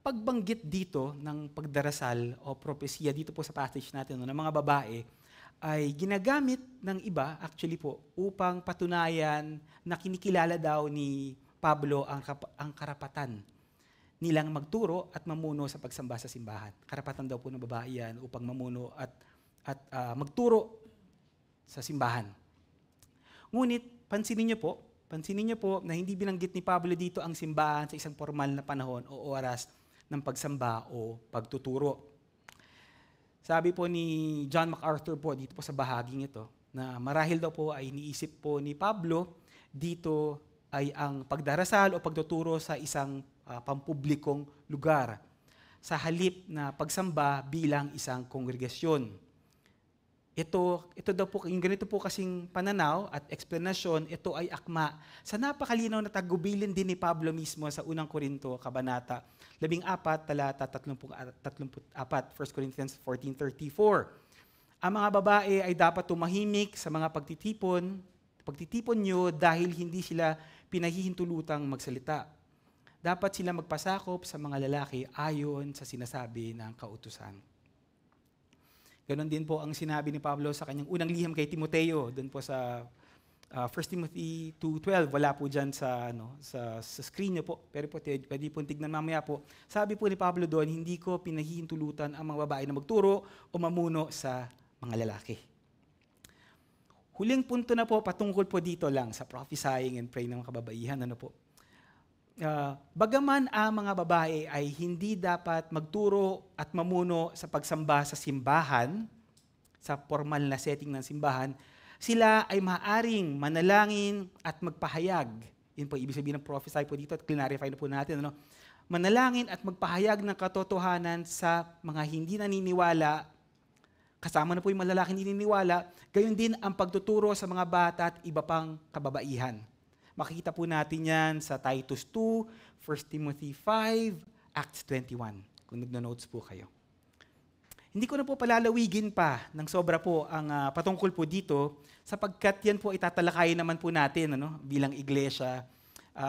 pagbanggit dito ng pagdarasal o propesya dito po sa passage natin ng mga babae, ay ginagamit ng iba, actually po, upang patunayan na kinikilala daw ni Pablo ang karapatan nilang magturo at mamuno sa pagsamba sa simbahan. Karapatan daw po ng babae yan upang mamuno at magturo sa simbahan. Ngunit, pansinin niyo po na hindi binanggit ni Pablo dito ang simbahan sa isang formal na panahon o oras ng pagsamba o pagtuturo. Sabi po ni John MacArthur po dito po sa bahaging ito na marahil daw po ay iniisip po ni Pablo dito ay ang pagdarasal o pagtuturo sa isang pampublikong lugar sa halip na pagsamba bilang isang kongregasyon. ito daw po, yung ganito po kasing pananaw at explanation, ito ay akma sa napakalinaw na tagubilin din ni Pablo mismo sa unang Korinto, Kabanata 14, talata 34, 1 Corinthians 14:34. Ang mga babae ay dapat tumahimik sa mga pagtitipon nyo dahil hindi sila pinahihintulutang magsalita. Dapat sila magpasakop sa mga lalaki ayon sa sinasabi ng kautusan. Ganon din po ang sinabi ni Pablo sa kanyang unang liham kay Timoteo, doon po sa 1 Timothy 2:12, wala po dyan sa screen nyo po, pero po pwede po tignan mamaya po. Sabi po ni Pablo doon, hindi ko pinahihintulutan ang mga babae na magturo o mamuno sa mga lalaki. Huling punto na po, patungkol po dito lang sa prophesying and praying ng mga kababaihan. Bagaman ang mga babae ay hindi dapat magturo at mamuno sa pagsamba sa simbahan, sa formal na setting ng simbahan, sila ay maaaring manalangin at magpahayag. Yun po, ibig sabihin ng prophesy po dito at clarify na po natin. Manalangin at magpahayag ng katotohanan sa mga hindi naniniwala, kasama na po yung malalaki hindi naniniwala, gayon din ang pagtuturo sa mga bata at iba pang kababaihan. Makikita po natin yan sa Titus 2, 1 Timothy 5, Acts 21, kung nagno-notes po kayo. Hindi ko na po palalawigin pa ng sobra po ang patungkol po dito, sapagkat yan po itatalakayin naman po natin bilang iglesia,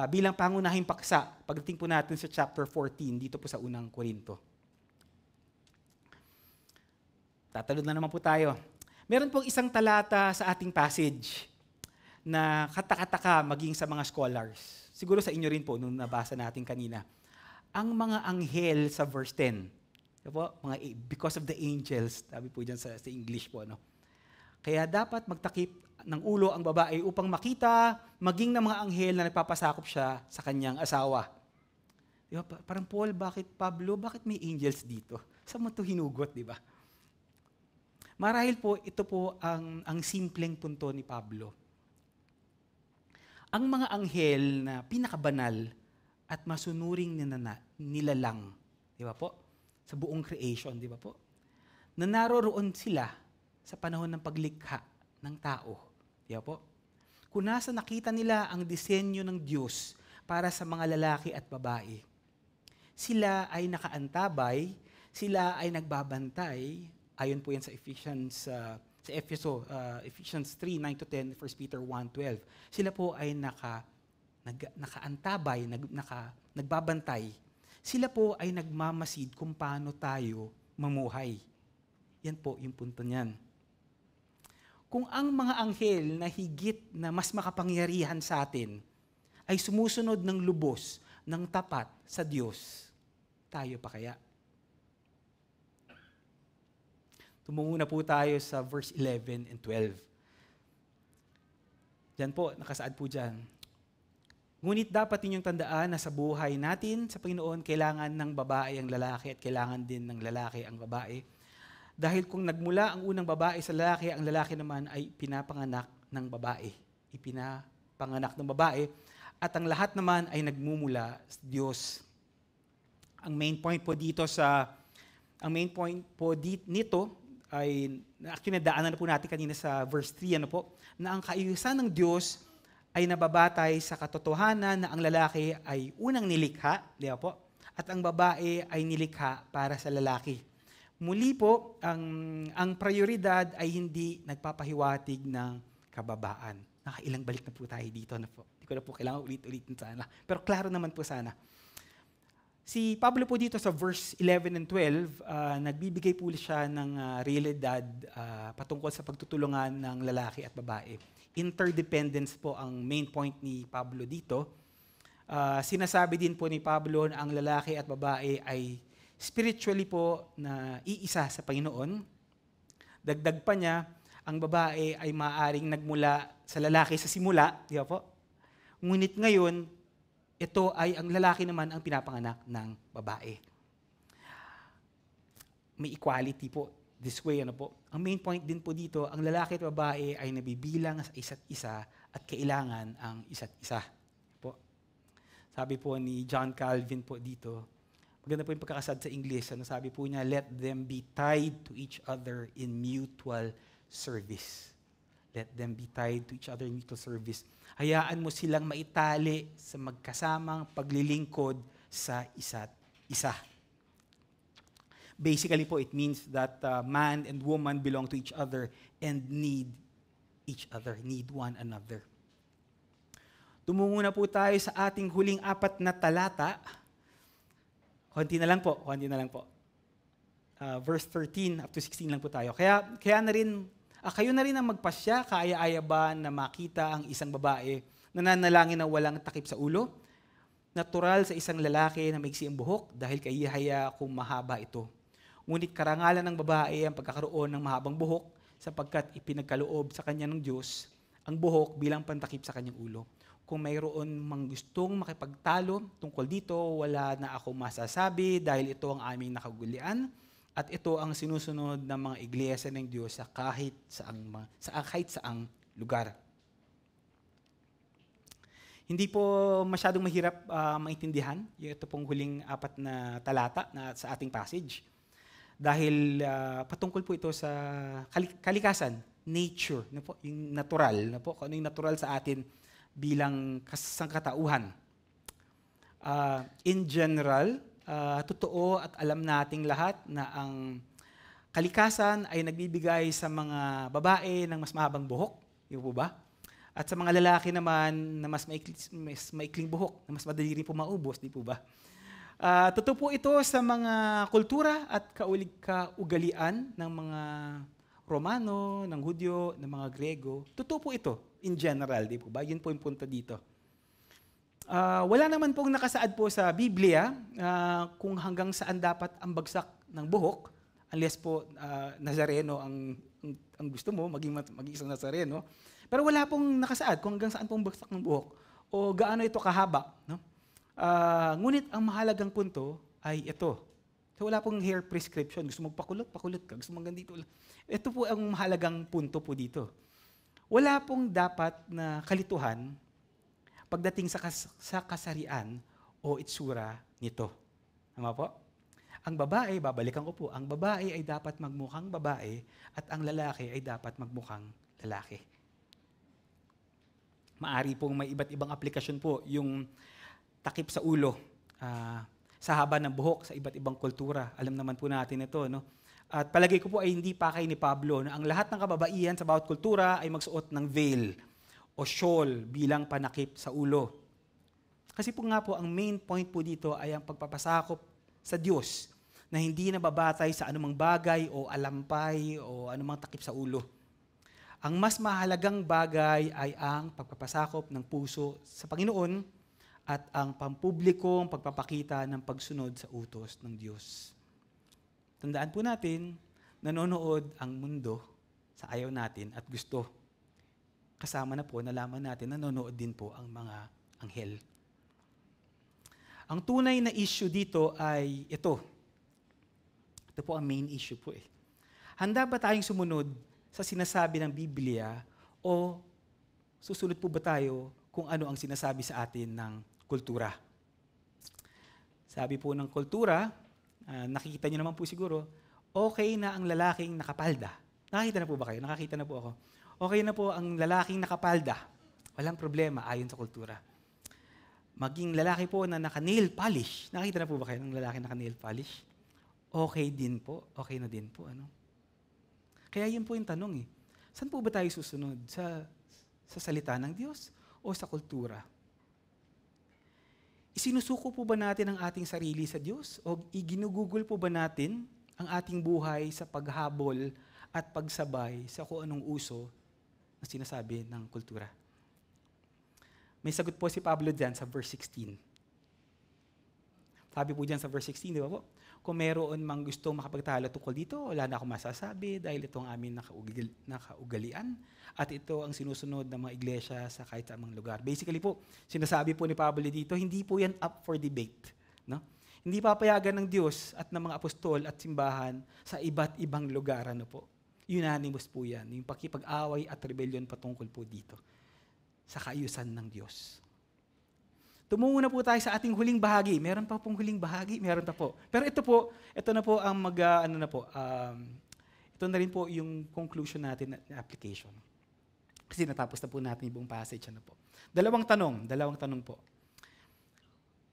bilang pangunahing paksa, pagdating po natin sa chapter 14, dito po sa unang Korinto. Tatalod na naman po tayo. Meron pong isang talata sa ating passage na katakataka maging sa mga scholars. Siguro sa inyo rin po, nung nabasa natin kanina. Ang mga anghel sa verse 10. Po, because of the angels, sabi po dyan sa English po. Kaya dapat magtakip ng ulo ang babae upang makita maging ng mga anghel na nagpapasakop siya sa kanyang asawa. Diba? Parang Paul, Pablo, bakit may angels dito? Saan mo ito hinugot, di ba? Marahil po, ito po ang simpleng punto ni Pablo. Ang mga anghel na pinakabanal at masunuring nilalang, di ba po? Sa buong creation, di ba po? Na naroroon sila sa panahon ng paglikha ng tao, di ba po? Kung nasa nakita nila ang disenyo ng Diyos para sa mga lalaki at babae, sila ay nakaantabay, sila ay nagbabantay, ayon po yan sa Ephesians 3:9-10, 1 Peter 1:12. Sila po ay nakaantabay, nagbabantay. Sila po ay nagmamasid kung paano tayo mamuhay. Yan po yung punto niyan. Kung ang mga anghel na higit na mas makapangyarihan sa atin ay sumusunod ng lubos, ng tapat sa Diyos, tayo pa kaya? Tumungo na po tayo sa verse 11 and 12. Diyan po, nakasaad po dyan. Ngunit dapat ninyong tandaan na sa buhay natin, sa Panginoon, kailangan ng babae ang lalaki at kailangan din ng lalaki ang babae. Dahil kung nagmula ang unang babae sa lalaki, ang lalaki naman ay pinapanganak ng babae. Ipinapanganak ng babae. At ang lahat naman ay nagmumula sa Diyos. Ang main point po nito, ay actually nadaanan na po natin kanina sa verse 3, na ang kaayusan ng Diyos ay nababatay sa katotohanan na ang lalaki ay unang nilikha, di ba po? At ang babae ay nilikha para sa lalaki. Muli po, ang prioridad ay hindi nagpapahiwatig ng kababaan. Nakailang balik na po tayo dito po. Hindi ko na po kailangan ulit-ulitin sana. Pero klaro naman po sana. Si Pablo po dito sa verse 11 and 12, nagbibigay po siya ng realidad patungkol sa pagtutulungan ng lalaki at babae. Interdependence po ang main point ni Pablo dito. Sinasabi din po ni Pablo na ang lalaki at babae ay spiritually po na iisa sa Panginoon. Dagdag pa niya, ang babae ay maaaring nagmula sa lalaki sa simula, di ba po? Ngunit ngayon, ito ay ang lalaki naman ang pinapanganak ng babae. May equality po this way. Ang main point din po dito, ang lalaki at babae ay nabibilang sa isa't isa at kailangan ang isa't isa. Po. Sabi po ni John Calvin po dito, maganda po yung pagkakasad sa English. Sabi po niya, let them be tied to each other in mutual service. Let them be tied to each other in mutual service. Hayaan mo silang maitali sa magkasamang paglilingkod sa isa't isa. Basically po, it means that man and woman belong to each other and need each other, need one another. Tumungo na po tayo sa ating huling 4 na talata. Konti na lang po. Verse 13 up to 16 lang po tayo. Kayo na rin ang magpasya, kaaya-aya ba na makita ang isang babae na nanalangin na walang takip sa ulo? Natural sa isang lalaki na maigsi ang buhok dahil kaihaya kung mahaba ito. Ngunit karangalan ng babae ang pagkakaroon ng mahabang buhok sapagkat ipinagkaloob sa kanya ng Diyos ang buhok bilang pantakip sa kanyang ulo. Kung mayroon mang gustong makipagtalo tungkol dito, wala na ako masasabi dahil ito ang aming nakagulian at ito ang sinusunod ng mga iglesia ng Diyos sa kahit saang lugar. Hindi po masyadong mahirap maintindihan ito pong huling 4 na talata na sa ating passage. Dahil patungkol po ito sa kalikasan, nature, yung natural, kung ano yung natural sa atin bilang sangkatauhan. In general, totoo at alam nating lahat na ang kalikasan ay nagbibigay sa mga babae ng mas mahabang buhok, di po ba? At sa mga lalaki naman na mas maikling buhok, na mas madali rin po maubos, di po ba? Totoo po ito sa mga kultura at kaugalian ng mga Romano, ng Hudyo, ng mga Grego. Totoo po ito in general, di po ba? Yun po yung punto dito. Wala naman pong nakasaad po sa Biblia kung hanggang saan dapat ang bagsak ng buhok, unless po Nazareno ang gusto mo, maging isang Nazareno. Pero wala pong nakasaad kung hanggang saan pong bagsak ng buhok o gaano ito kahaba, no? Ngunit ang mahalagang punto ay ito. So, wala pong hair prescription. Gusto mo pakulot ka. Gusto mo ganito. Ito po ang mahalagang punto po dito. Wala pong dapat na kalituhan pagdating sa kasarian o itsura nito. Tama po? Ang babae, babalikan ko po, ang babae ay dapat magmukhang babae at ang lalaki ay dapat magmukhang lalaki. Maari pong may iba't ibang aplikasyon po yung takip sa ulo, sa haba ng buhok sa iba't ibang kultura. Alam naman po natin ito, no? At palagay ko po ay hindi pa kay ni Pablo na ang lahat ng kababaihan sa bawat kultura ay magsuot ng veil o shawl bilang panakip sa ulo. Kasi po nga po, ang main point po dito ay ang pagpapasakop sa Diyos na hindi nababatay sa anumang bagay o alampay o anumang takip sa ulo. Ang mas mahalagang bagay ay ang pagpapasakop ng puso sa Panginoon at ang pampublikong pagpapakita ng pagsunod sa utos ng Diyos. Tandaan po natin, nanonood ang mundo sa ayaw natin at gusto. Kasama na po, nalaman natin, nanonood din po ang mga anghel. Ang tunay na issue dito ay ito. Ito po ang main issue po . Handa ba tayong sumunod sa sinasabi ng Biblia o susunod po ba tayo kung ano ang sinasabi sa atin ng kultura? Sabi po ng kultura, nakikita niyo naman po siguro, okay na ang lalaking nakapalda. Nakakita na po ba kayo? Nakakita na po ako. Okay na po ang lalaking nakapalda. Walang problema ayon sa kultura. Maging lalaki po na naka-nail polish. Nakakita na po ba kayo ng lalaki naka-nail polish? Okay din po. Okay na din po. Ano? Kaya yun po yung tanong . Saan po ba tayo susunod? Sa salita ng Diyos o sa kultura? Isinusuko po ba natin ang ating sarili sa Diyos? O iginugugol po ba natin ang ating buhay sa paghabol at pagsabay sa kung anong uso na sinasabi ng kultura? May sagot po si Pablo dyan sa verse 16. Sabi po dyan sa verse 16, di ba po? Kung meron mang gustong makapagtalo tungkol dito, wala na akong masasabi dahil ito ang aming nakaugalian at ito ang sinusunod ng mga iglesia sa kahit sa amang lugar. Basically po, sinasabi po ni Pablo dito, hindi po yan up for debate. No? Hindi papayagan ng Diyos at ng mga apostol at simbahan sa iba't ibang lugar. Ano po? Unanimous po yan. Yung pakipag-away at rebellion patungkol po dito sa kaayusan ng Diyos. Tumungo na po tayo sa ating huling bahagi. Meron pa pong huling bahagi? Meron pa po. Pero ito na po ang ito Ito na rin po yung conclusion natin na application. Kasi natapos na po natin yung buong passage. Ano po. Dalawang tanong po.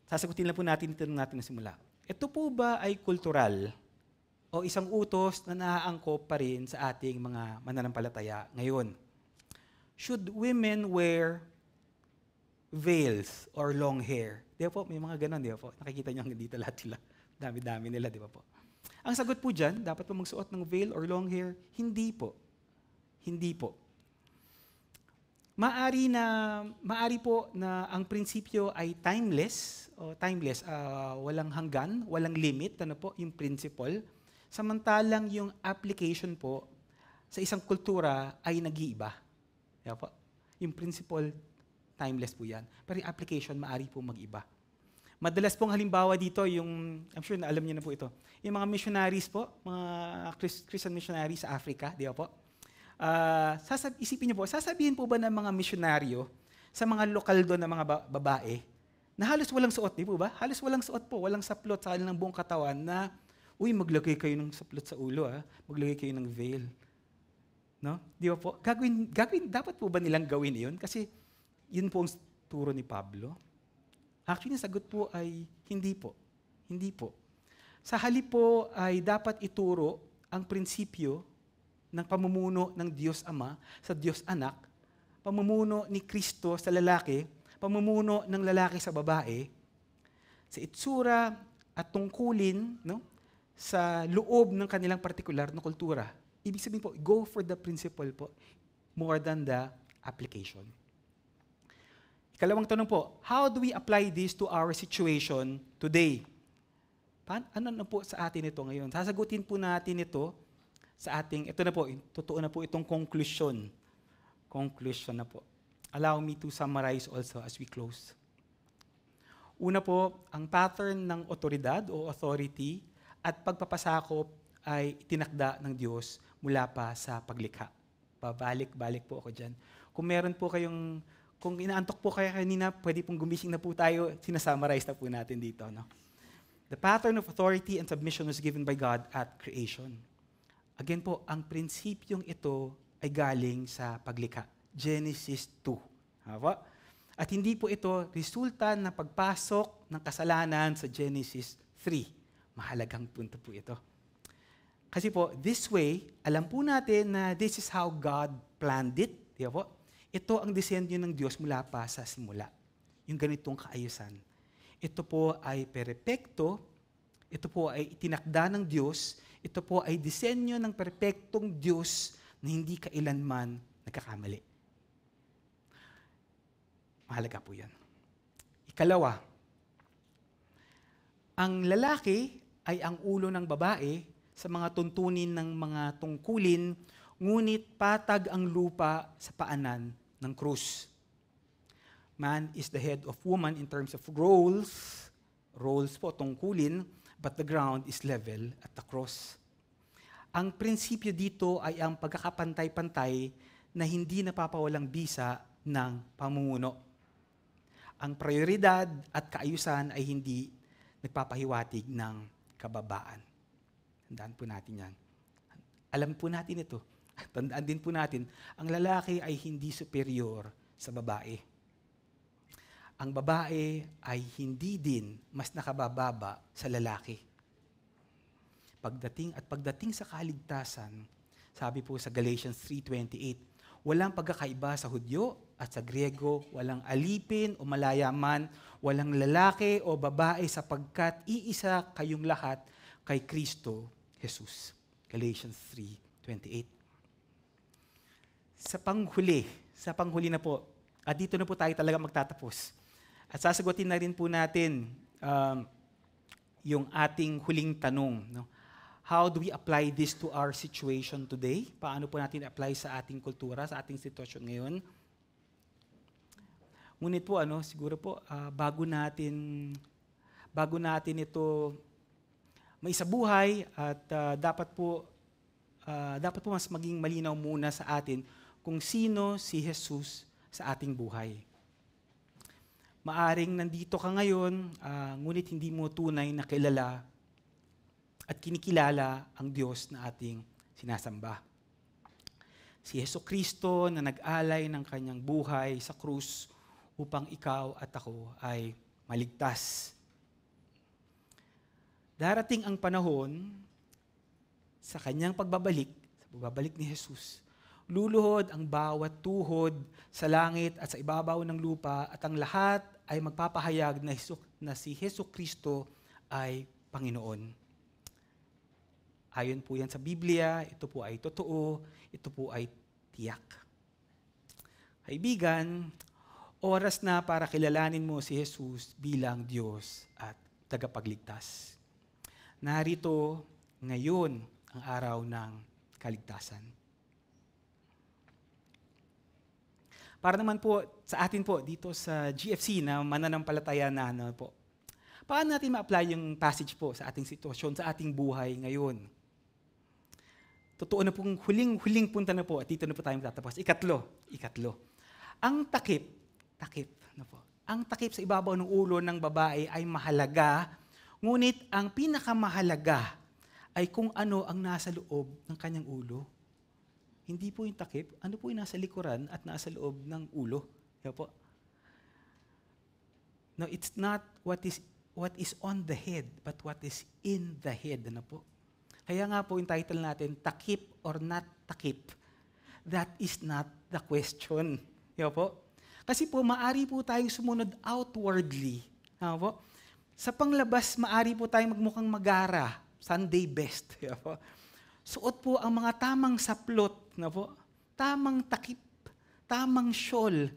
Sasagutin lang po natin ito natin na simula. Ito po ba ay kultural o isang utos na naaangkop pa rin sa ating mga mananampalataya ngayon? Should women wear veils or long hair? Di ba po? May mga ganon, di ba po? Nakikita niyo hanggang dito lahat sila. Dami-dami nila, di ba po? Ang sagot po dyan, dapat po magsuot ng veil or long hair? Hindi po. Hindi po. Maari po na ang prinsipyo ay timeless, walang hanggan, walang limit, ano po, yung principle. Samantalang yung application po sa isang kultura ay nag-iiba. Diba po? Yung principle, timeless po yan. Pero yung application, maari po mag-iba. Madalas pong halimbawa dito, I'm sure na alam niyo na po ito, yung mga missionaries po, mga Christian missionaries sa Africa, di ba po? Isipin niyo po, sasabihin po ba ng mga misyonaryo sa mga lokal doon na mga babae na halos walang suot, di po ba? Halos walang suot po, walang saplot sa kanilang buong katawan na, uy, maglagay kayo ng saplot sa ulo, maglagay kayo ng veil. No? Di ba po? Dapat po ba nilang gawin iyon? Kasi yun po ang turo ni Pablo. Actually, ang sagot po ay hindi po. Hindi po. Sa halip po ay dapat ituro ang prinsipyo ng pamumuno ng Diyos Ama sa Diyos Anak, pamumuno ni Kristo sa lalaki, pamumuno ng lalaki sa babae, sa itsura at tungkulin, no, sa loob ng kanilang partikular na kultura. Ibig sabihin po, go for the principle po, more than the application. Ikalawang tanong po, how do we apply this to our situation today? Ano na po sa atin ito ngayon? Sasagutin po natin ito sa ating, ito na po, totoo na po itong conclusion. Conclusion na po. Allow me to summarize also as we close. Una po, ang pattern ng otoridad o authority at pagpapasakop ay itinakda ng Diyos mula pa sa paglikha. Babalik-balik po ako dyan. Kung inaantok po kayo kanina, pwede pong gumising na po tayo, sinasummarize na po natin dito. No? The pattern of authority and submission was given by God at creation. Again po, ang prinsipyong ito ay galing sa paglikha. Genesis 2. At hindi po ito resulta ng pagpasok ng kasalanan sa Genesis 3. Mahalagang punto po ito. Kasi po, this way, alam po natin na this is how God planned it. Di ba po? Ito ang disenyo ng Diyos mula pa sa simula. Yung ganitong kaayusan. Ito po ay perpekto, ito po ay itinakda ng Diyos, ito po ay disenyo ng perpektong Diyos na hindi kailanman nagkakamali. Mahalaga po yan. Ikalawa, ang lalaki ay ang ulo ng babae sa mga tuntunin ng mga tungkulin, ngunit patag ang lupa sa paanan ng krus. Man is the head of woman in terms of roles po, tungkulin, but the ground is level at the cross. Ang prinsipyo dito ay ang pagkakapantay-pantay na hindi napapawalang bisa ng pamumuno. Ang prioridad at kaayusan ay hindi nagpapahiwatig ng kababaan. Tandaan po natin yan. Alam po natin ito. Tandaan din po natin, ang lalaki ay hindi superior sa babae. Ang babae ay hindi din mas nakabababa sa lalaki. Pagdating sa kaligtasan, sabi po sa Galatians 3:28, walang pagkakaiba sa Hudyo at sa Griego, walang alipin o malayaman, walang lalaki o babae sapagkat iisa kayong lahat kay Kristo Jesus. Galatians 3:28. Sa panghuli na po, at dito na po tayo talaga magtatapos. At sasagutin na rin po natin yung ating huling tanong. No? How do we apply this to our situation today? Paano po natin apply sa ating kultura, sa ating sitwasyon ngayon? Ngunit po, siguro po, bago natin ito maisabuhay at dapat po mas maging malinaw muna sa atin kung sino si Jesus sa ating buhay. Maaring nandito ka ngayon, ngunit hindi mo tunay na kilala at kinikilala ang Diyos na ating sinasamba. Si Jesucristo na nag-alay ng kanyang buhay sa krus upang ikaw at ako ay maligtas. Darating ang panahon sa kanyang pagbabalik, sa pagbabalik ni Jesus, luluhod ang bawat tuhod sa langit at sa ibabaw ng lupa at ang lahat ay magpapahayag na si Jesucristo ay Panginoon. Ayon po yan sa Biblia, ito po ay totoo, ito po ay tiyak. Kaibigan, oras na para kilalanin mo si Jesus bilang Diyos at tagapagligtas. Narito ngayon ang araw ng kaligtasan. Para naman po sa atin po dito sa GFC na mananampalataya na po, paano natin ma-apply yung passage po sa ating sitwasyon, sa ating buhay ngayon? Totoo na pong huling punta na po at dito na po tayo matatapos. Ikatlo. Ang takip na po. Ang takip sa ibabaw ng ulo ng babae ay mahalaga, ngunit ang pinakamahalaga ay kung ano ang nasa loob ng kanyang ulo. Hindi po yung takip, ano po yung nasa likuran at nasa loob ng ulo. Yan po. No, it's not what is on the head, but what is in the head. Ano po? Kaya nga po yung title natin, takip or not takip. That is not the question. Yan po. Kasi po, maari po tayong sumunod outwardly. Yan po. Sa panglabas, maari po tayong magmukhang magara. Sunday best. Yan po. Suot po ang mga tamang saplot. Yan po. Tamang takip. Tamang shawl.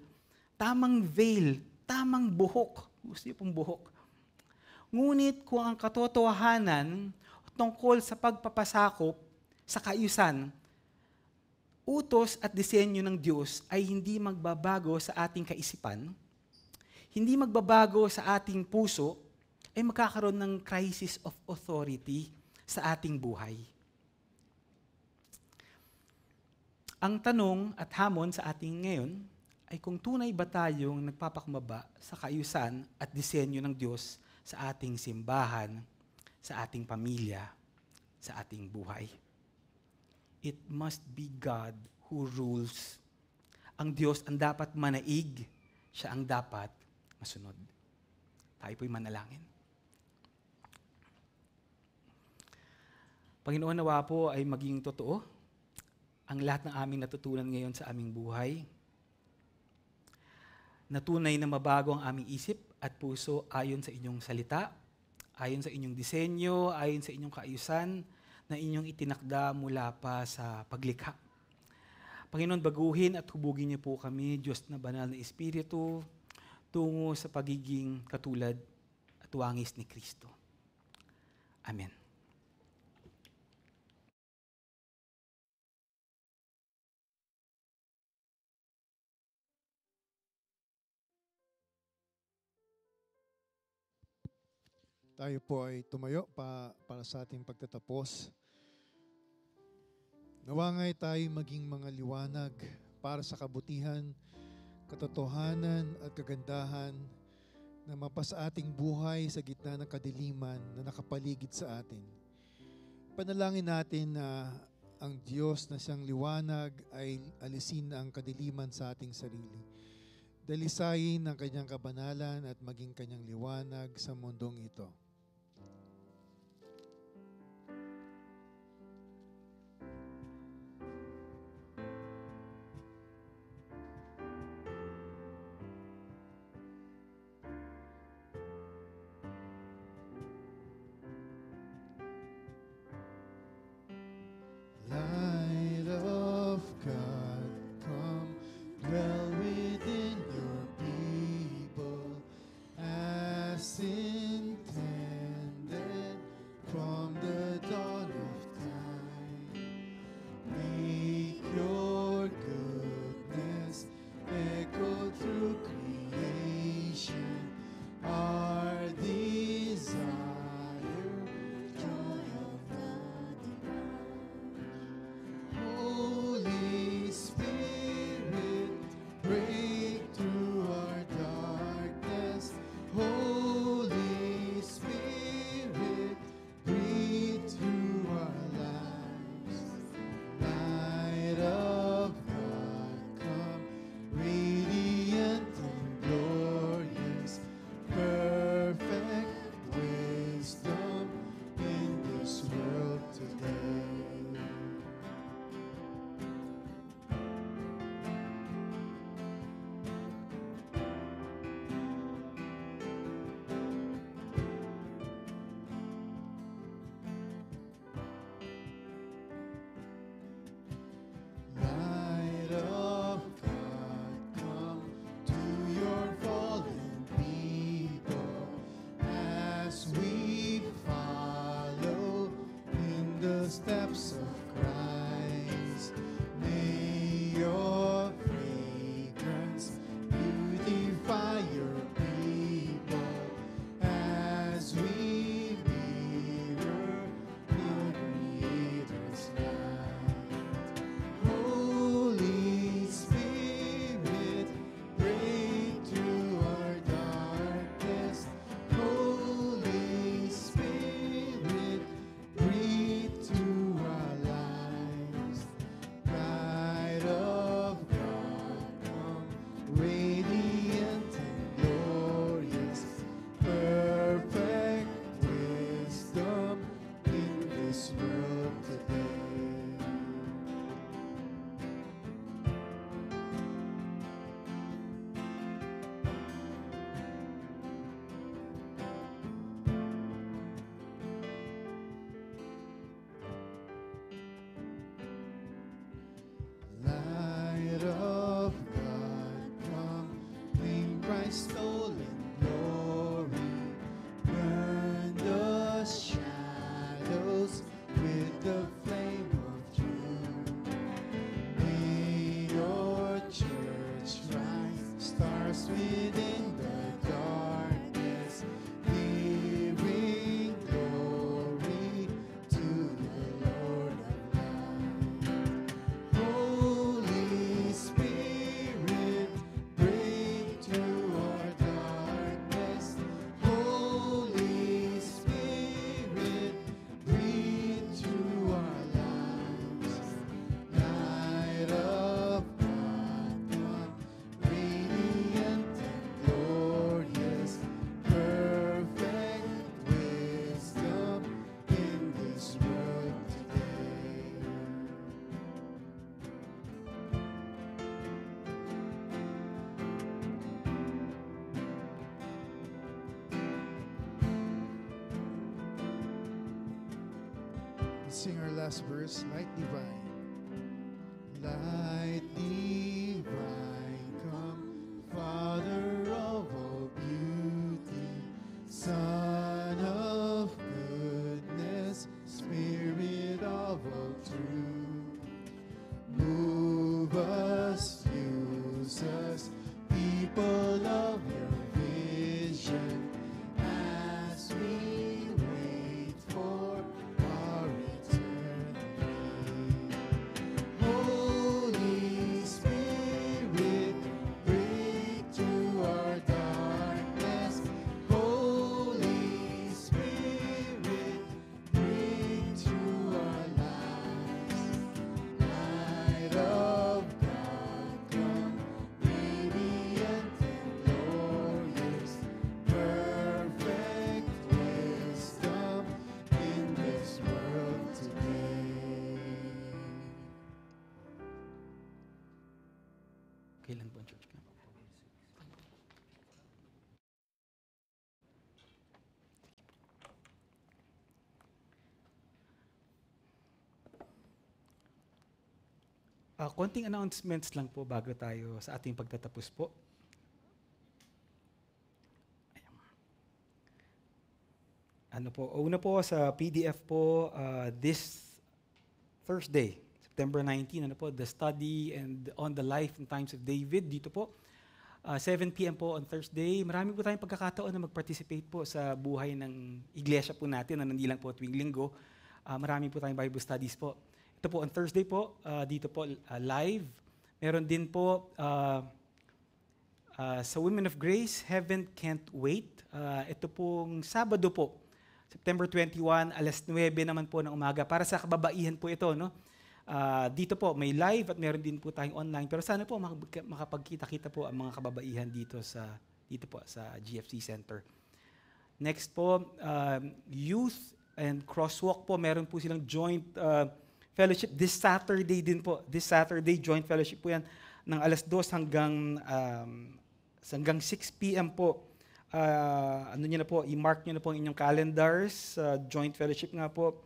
Tamang veil. Tamang buhok. Gusto niyo pong buhok. Ngunit kung ang katotohanan tungkol sa pagpapasakop sa kaayusan, utos at disenyo ng Diyos ay hindi magbabago sa ating kaisipan, hindi magbabago sa ating puso, ay magkakaroon ng crisis of authority sa ating buhay. Ang tanong at hamon sa ating ngayon ay kung tunay ba tayong nagpapakumbaba sa kaayusan at disenyo ng Diyos sa ating simbahan, sa ating pamilya, sa ating buhay. It must be God who rules. Ang Diyos ang dapat manaig, siya ang dapat masunod. Tayo po'y manalangin. Panginoon, nawa po ay maging totoo ang lahat ng aming natutunan ngayon sa aming buhay. Natunay na mabago ang aming isip at puso ayon sa inyong salita, ayon sa inyong disenyo, ayon sa inyong kaayusan na inyong itinakda mula pa sa paglikha. Panginoon, baguhin at hubugin niyo po kami, Diyos na banal na Espiritu, tungo sa pagiging katulad at wangis ni Kristo. Amen. Tayo po ay tumayo para sa ating pagtatapos. Nawa nga'y tayo maging mga liwanag para sa kabutihan, katotohanan at kagandahan na mapasa ating buhay sa gitna ng kadiliman na nakapaligid sa atin. Panalangin natin na ang Diyos na siyang liwanag ay alisin ang kadiliman sa ating sarili. Dalisayin ang kanyang kabanalan at maging kanyang liwanag sa mundong ito. Light of God, come dwell within your people as in steps of Christ. May your fragrance beautify your people as we mirror your Creator's light. Holy Spirit, break through our darkness. Holy Spirit, breathe to our lives. Light of God, come, radiant and glorious, perfect wisdom in this world today. Light of God, come, bring Christ stolen glory. Burn the shadows with the flame of truth. May your church rise, stars within the darkness, giving glory to the Lord of light. Holy Spirit, break through our darkness. Holy Spirit, breathe through our lives. Light of God, come, radiant and glorious, perfect wisdom in this world today. Let's sing our last verse, Light Divine. Light divine, come, Father of all beauty, Son of goodness, Spirit of all truth. Move us, use us, people of your vision, as we wait for our eternity. Holy Spirit, break through our darkness. Holy Spirit, break through our lives. Light of God, come, radiant and glorious, perfect wisdom in this world today. Kailan po ang church camp? Konting announcements lang po bago tayo sa ating pagtatapos po. Ayan. Ano po, una po sa PDF po, this Thursday, September 19, ano po, the study and on the life and times of David, dito po. 7 p.m. po on Thursday. Marami po tayong pagkakataon na mag-participate po sa buhay ng iglesia po natin, na hindi lang po tuwing linggo. Marami po tayong Bible studies po. Ito po on Thursday po, dito po live. Meron din po sa Women of Grace, Heaven Can't Wait. Ito pong Sabado po, September 21, alas 9 naman po ng umaga. Para sa kababaihan po ito, no? Dito po, may live at meron din po tayong online. Pero sana po makapagkita-kita po ang mga kababaihan dito po sa GFC Center. Next po, youth and crosswalk po, meron po silang joint fellowship this Saturday din po. This Saturday, joint fellowship po yan ng alas 2 hanggang 6 p.m. po. Ano nyo na po, i-mark nyo na po ang inyong calendars. Joint fellowship nga po.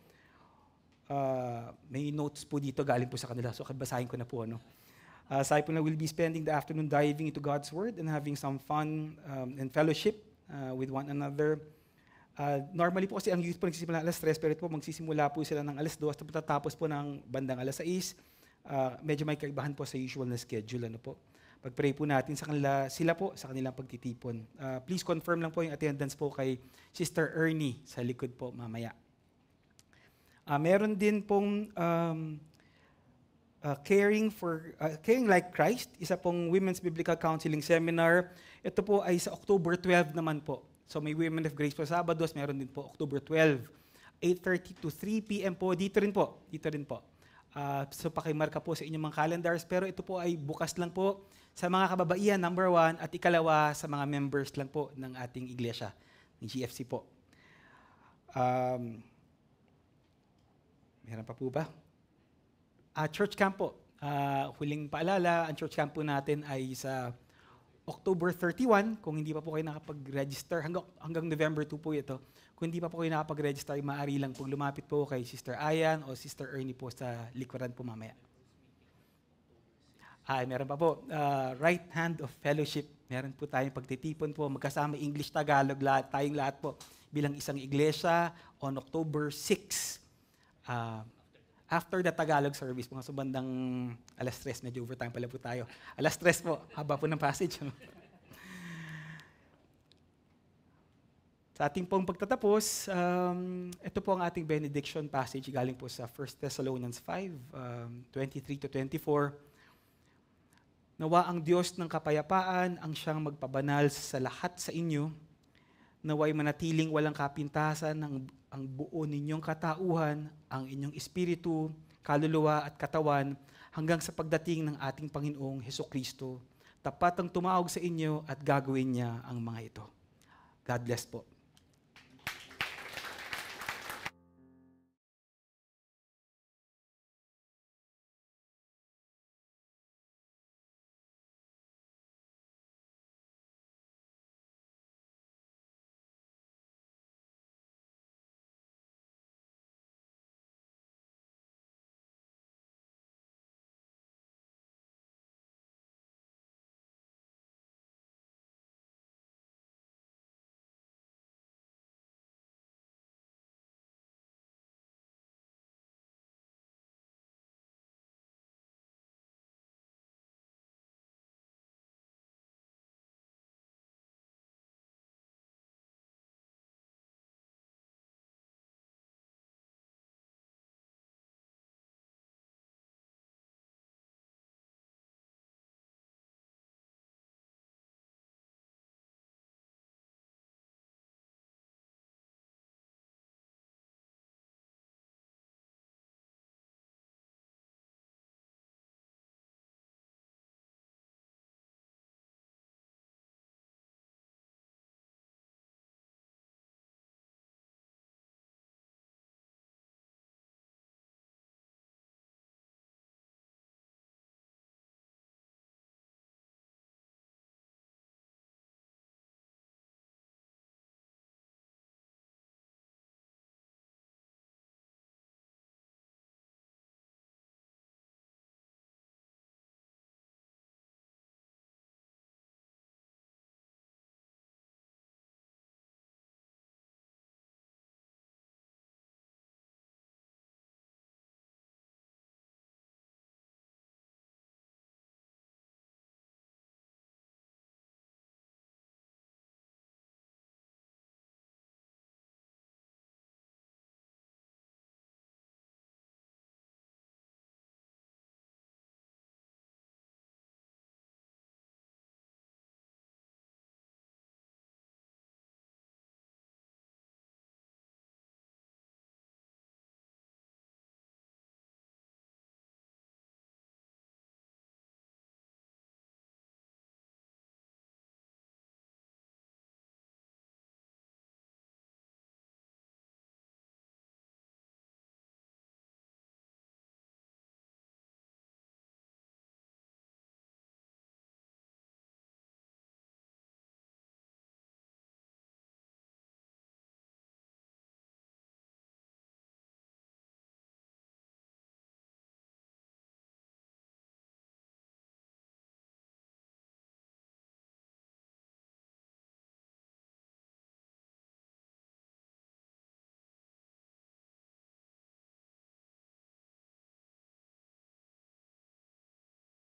May notes po dito galing po sa kanila. So, basahin ko na po. Ano? Sabi po na we'll be spending the afternoon diving into God's Word and having some fun and fellowship with one another. Normally po kasi ang youth po nagsisimula ng alas 3, pero ito po magsisimula po sila ng alas 2 at tatapos po ng bandang alas 6. Medyo may kaibahan po sa usual na schedule. Ano po. Pag-pray po natin sa kanila, sila po sa kanilang pagtitipon. Please confirm lang po yung attendance po kay Sister Ernie sa likod po mamaya. Meron din pong Caring Like Christ, isa pong Women's Biblical Counseling Seminar. Ito po ay sa October 12 naman po. So may Women of Grace po Sabados, meron din po October 12, 8:30 to 3 p.m. po. Dito rin po. So pakimarka po sa inyong mga calendars. Pero ito po ay bukas lang po sa mga kababaihan, number 1, at ikalawa sa mga members lang po ng ating iglesia, ng GFC po. Meron pa po ba? Church camp po. Huling paalala, ang church camp po natin ay sa October 31. Kung hindi pa po kayo nakapag-register, hanggang November 2 po ito. Kung hindi pa po kayo nakapag-register, maaari lang pong lumapit po kay Sister Ayan o Sister Ernie po sa likuran po mamaya. Meron pa po, Right Hand of Fellowship. Meron po tayong pagtitipon po, magkasama English, Tagalog, tayong lahat po bilang isang iglesia on October 6. After the Tagalog service, mga subandang alas 3, medyo overtime pala po tayo. Alas 3 po, haba po ng passage. Sa ating pong pagtatapos, ito po ang ating benediction passage galing po sa 1 Thessalonians 5, 23 to 24. Nawa ang Diyos ng kapayapaan ang siyang magpabanal sa lahat sa inyo, naway manatiling walang kapintasan ang buo ninyong katauhan, ang inyong espiritu, kaluluwa at katawan hanggang sa pagdating ng ating Panginoong Hesukristo. Tapat ang tumawag sa inyo at gagawin niya ang mga ito. God bless po.